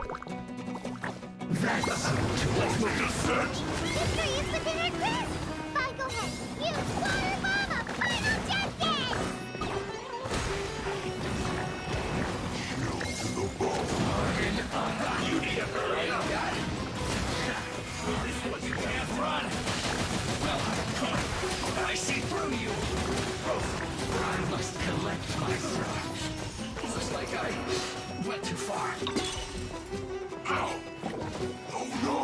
That's let's make a set. Victory is within our grasp! Fine, go ahead. Use Water Mama! Final justice! Chill to the bone. You need a hurry. This one you can't run. Well, I see through you. I must collect myself. Looks like I went too far. Ow! Oh no!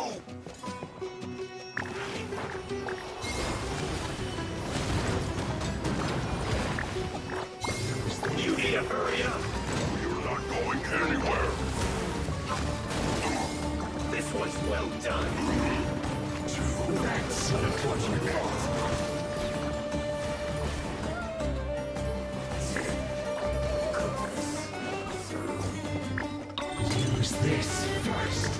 You need to hurry up! You're not going anywhere! This one's well done! That's unfortunate. Use this first.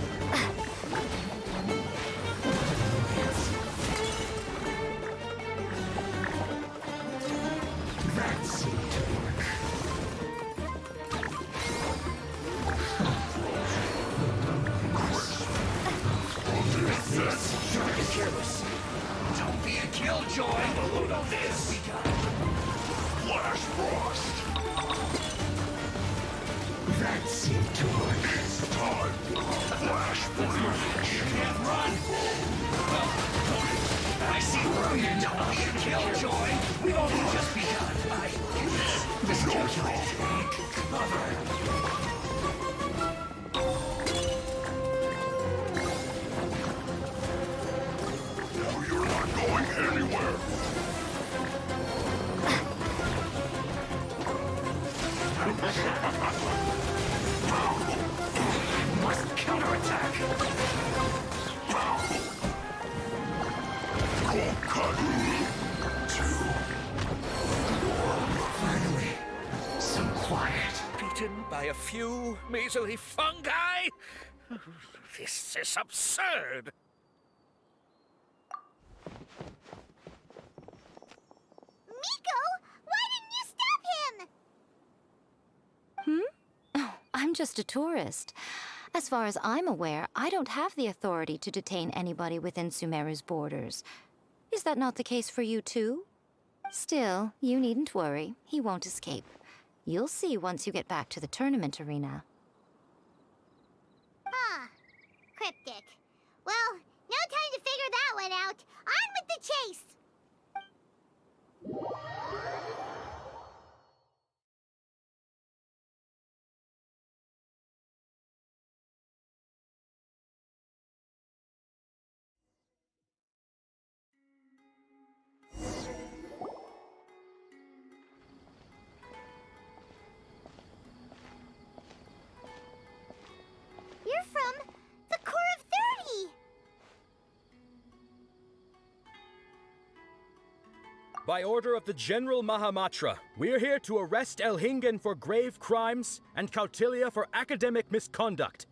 That seemed to work. Try to kill us. Don't be a killjoy. Have a load of this. Flash frost. That seemed to work. It's time. Flash breach. You can't run. Well, I see through you. Don't be a killjoy. We've only just begun. I miscalculated. Take cover. You're not going anywhere. Must counterattack. Cold cut. 2. Finally, some quiet. Beaten by a few measly fungi? This is absurd. Miko! Why didn't you stop him? I'm just a tourist. As far as I'm aware, I don't have the authority to detain anybody within Sumeru's borders. Is that not the case for you too? Still, you needn't worry. He won't escape. You'll see once you get back to the tournament arena. Huh. Cryptic. Well, no time to figure that one out. On with the chase! You're from the Core of 30! By order of the General Mahamatra, we're here to arrest Elhingen for grave crimes and Kautilya for academic misconduct.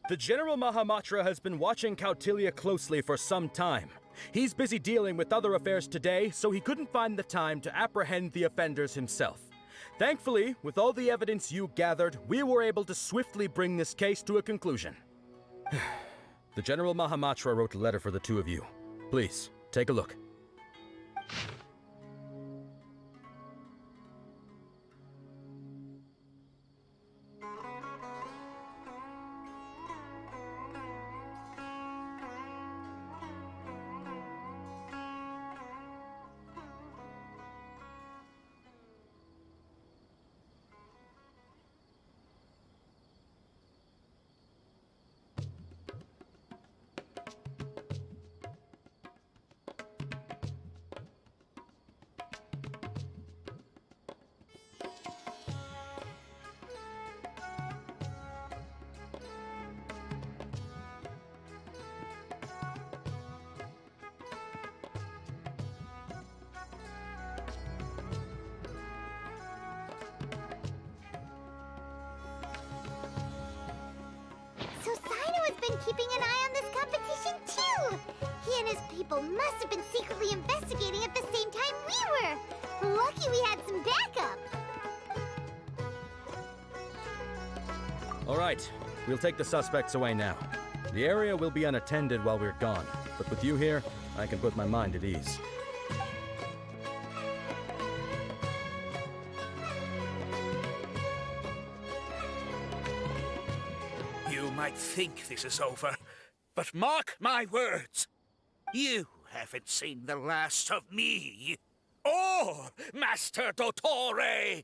The General Mahamatra has been watching Kautilya closely for some time. He's busy dealing with other affairs today, so he couldn't find the time to apprehend the offenders himself. Thankfully, with all the evidence you gathered, we were able to swiftly bring this case to a conclusion. The General Mahamatra wrote a letter for the two of you. Please, take a look. So Sino has been keeping an eye on this competition too! He and his people must have been secretly investigating at the same time we were! Lucky we had some backup! All right, we'll take the suspects away now. The area will be unattended while we're gone, but with you here, I can put my mind at ease. You might think this is over, but mark my words. You haven't seen the last of me. Or Master Dottore!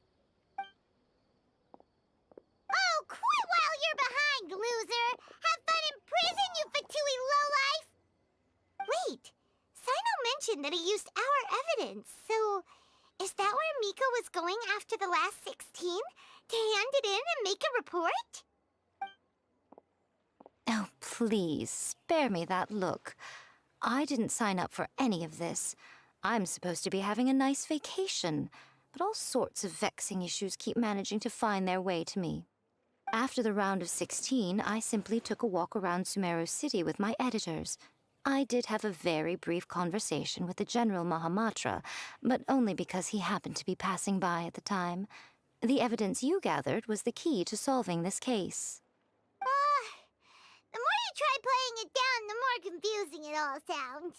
Oh, quit while you're behind, loser! Have fun in prison, you Fatui lowlife! Wait, Sino mentioned that he used our evidence, so is that where Miko was going after the last 16? To hand it in and make a report? Oh, please, spare me that look. I didn't sign up for any of this. I'm supposed to be having a nice vacation, but all sorts of vexing issues keep managing to find their way to me. After the round of 16, I simply took a walk around Sumeru City with my editors. I did have a very brief conversation with the General Mahamatra, but only because he happened to be passing by at the time. The evidence you gathered was the key to solving this case. The more you try playing it down, the more confusing it all sounds.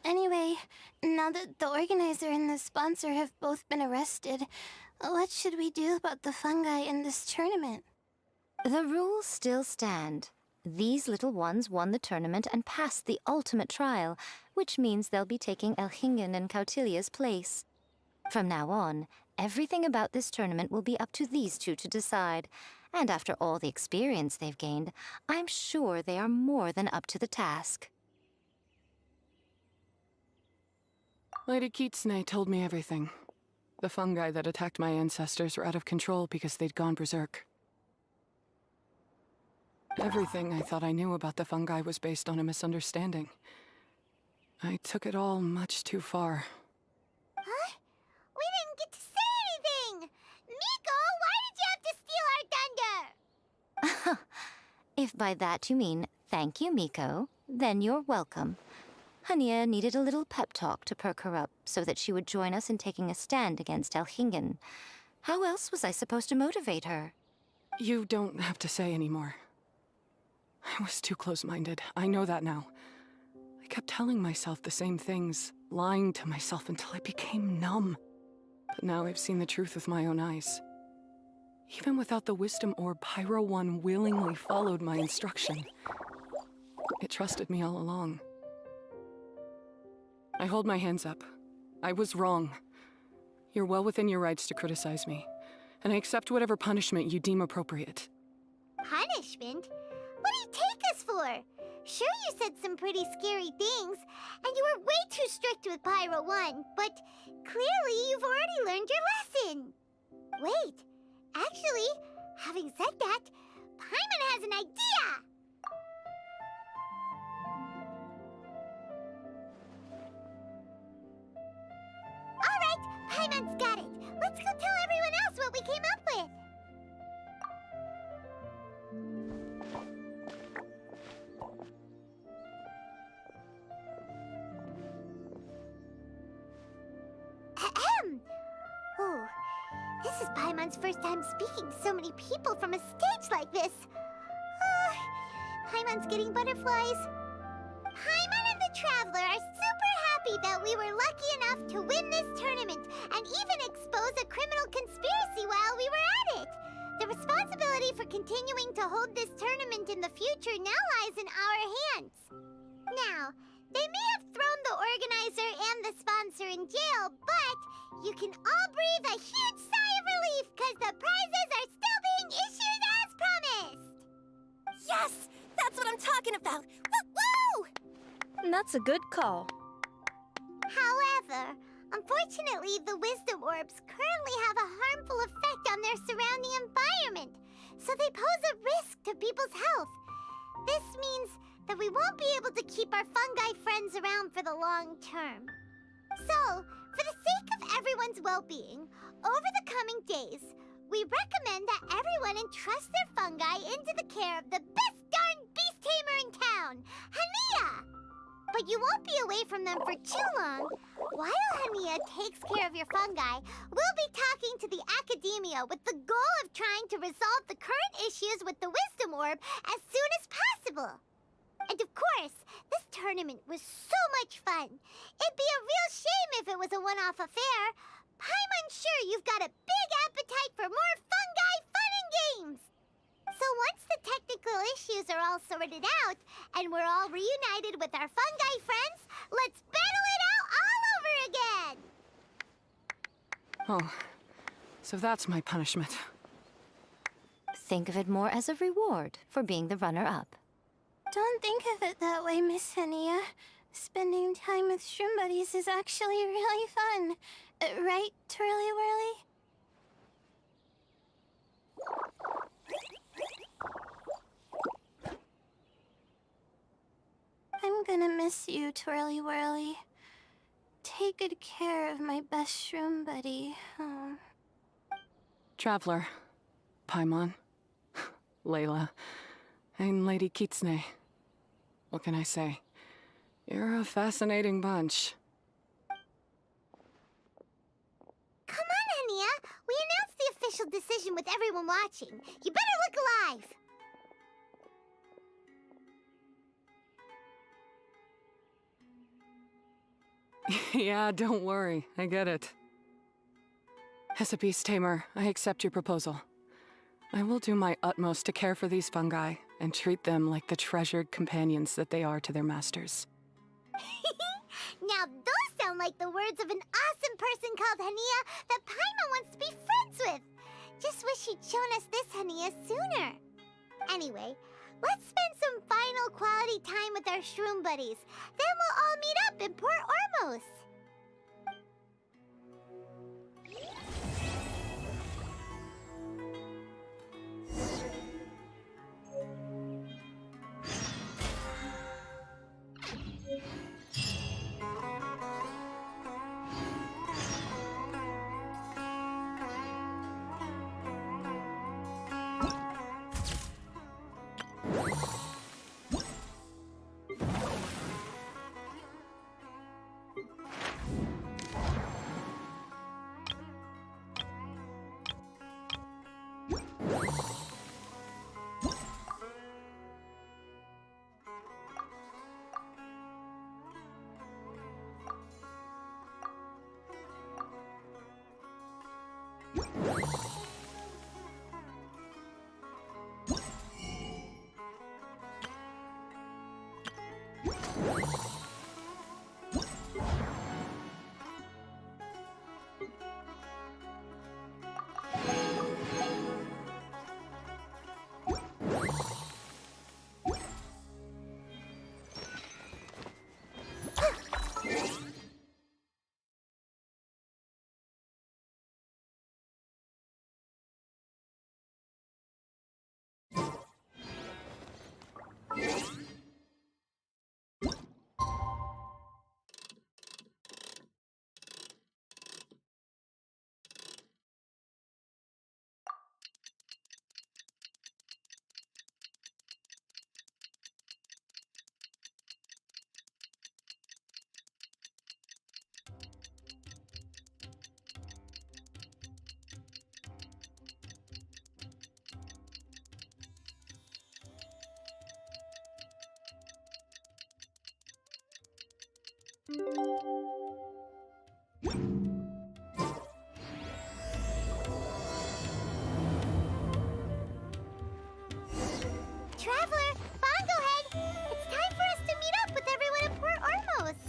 Anyway, now that the organizer and the sponsor have both been arrested, what should we do about the fungi in this tournament? The rules still stand. These little ones won the tournament and passed the ultimate trial, which means they'll be taking Elhingen and Kautilya's place. From now on, everything about this tournament will be up to these two to decide. And after all the experience they've gained, I'm sure they are more than up to the task. Lady Kitsune told me everything. The fungi that attacked my ancestors were out of control because they'd gone berserk. Everything I thought I knew about the fungi was based on a misunderstanding. I took it all much too far. Huh? We didn't get to say anything! Miko, why did you have to steal our thunder? If by that you mean thank you, Miko, then you're welcome. Hania needed a little pep talk to perk her up so that she would join us in taking a stand against Elhingen. How else was I supposed to motivate her? You don't have to say anymore. I was too close-minded. I know that now. I kept telling myself the same things, lying to myself until I became numb. But now I've seen the truth with my own eyes. Even without the wisdom orb, Pyro One willingly followed my instruction. It trusted me all along. I hold my hands up. I was wrong. You're well within your rights to criticize me, and I accept whatever punishment you deem appropriate. Punishment? What do you take us for? Sure, you said some pretty scary things, and you were way too strict with Pyro One, but clearly you've already learned your lesson. Wait, actually, having said that, Paimon has an idea! This is Paimon's first time speaking to so many people from a stage like this. Paimon's getting butterflies. Paimon and the Traveler are super happy that we were lucky enough to win this tournament and even expose a criminal conspiracy while we were at it. The responsibility for continuing to hold this tournament in the future now lies in our hands. Now, they may have thrown the organizer and the sponsor in jail, but you can all breathe a huge sigh of relief because the prizes are still being issued as promised! Yes! That's what I'm talking about! Woo-woo! That's a good call. However, unfortunately, the wisdom orbs currently have a harmful effect on their surrounding environment, so they pose a risk to people's health. This means that we won't be able to keep our fungi friends around for the long term. So, for the sake of everyone's well-being, over the coming days, we recommend that everyone entrust their fungi into the care of the best darn beast tamer in town, Hania! But you won't be away from them for too long. While Hania takes care of your fungi, we'll be talking to the academia with the goal of trying to resolve the current issues with the wisdom orb as soon as possible. And of course, this tournament was so much fun. It'd be a real shame if it was a one-off affair. Paimon's sure you've got a big appetite for more fungi fun and games. So once the technical issues are all sorted out, and we're all reunited with our fungi friends, let's battle it out all over again! Oh, so that's my punishment. Think of it more as a reward for being the runner-up. Don't think of it that way, Miss Hania. Spending time with shroom buddies is actually really fun. Right, Twirly Whirly? I'm gonna miss you, Twirly Whirly. Take good care of my best shroom buddy. Oh. Traveler, Paimon, Layla, and Lady Kitsune. What can I say? You're a fascinating bunch. Come on, Hania! We announced the official decision with everyone watching. You better look alive! Yeah, don't worry. I get it. As a beast tamer, I accept your proposal. I will do my utmost to care for these fungi and treat them like the treasured companions that they are to their masters. Now those sound like the words of an awesome person called Hania that Paimon wants to be friends with. Just wish you'd shown us this Hania sooner. Anyway, let's spend some final quality time with our shroom buddies. Then we'll all meet up in Port Ormos. Traveler, Bongohead, it's time for us to meet up with everyone at Port Ormos.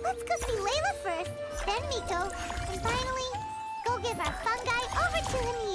Let's go see Layla first, then Miko, and finally, go give our fungi over to Hania.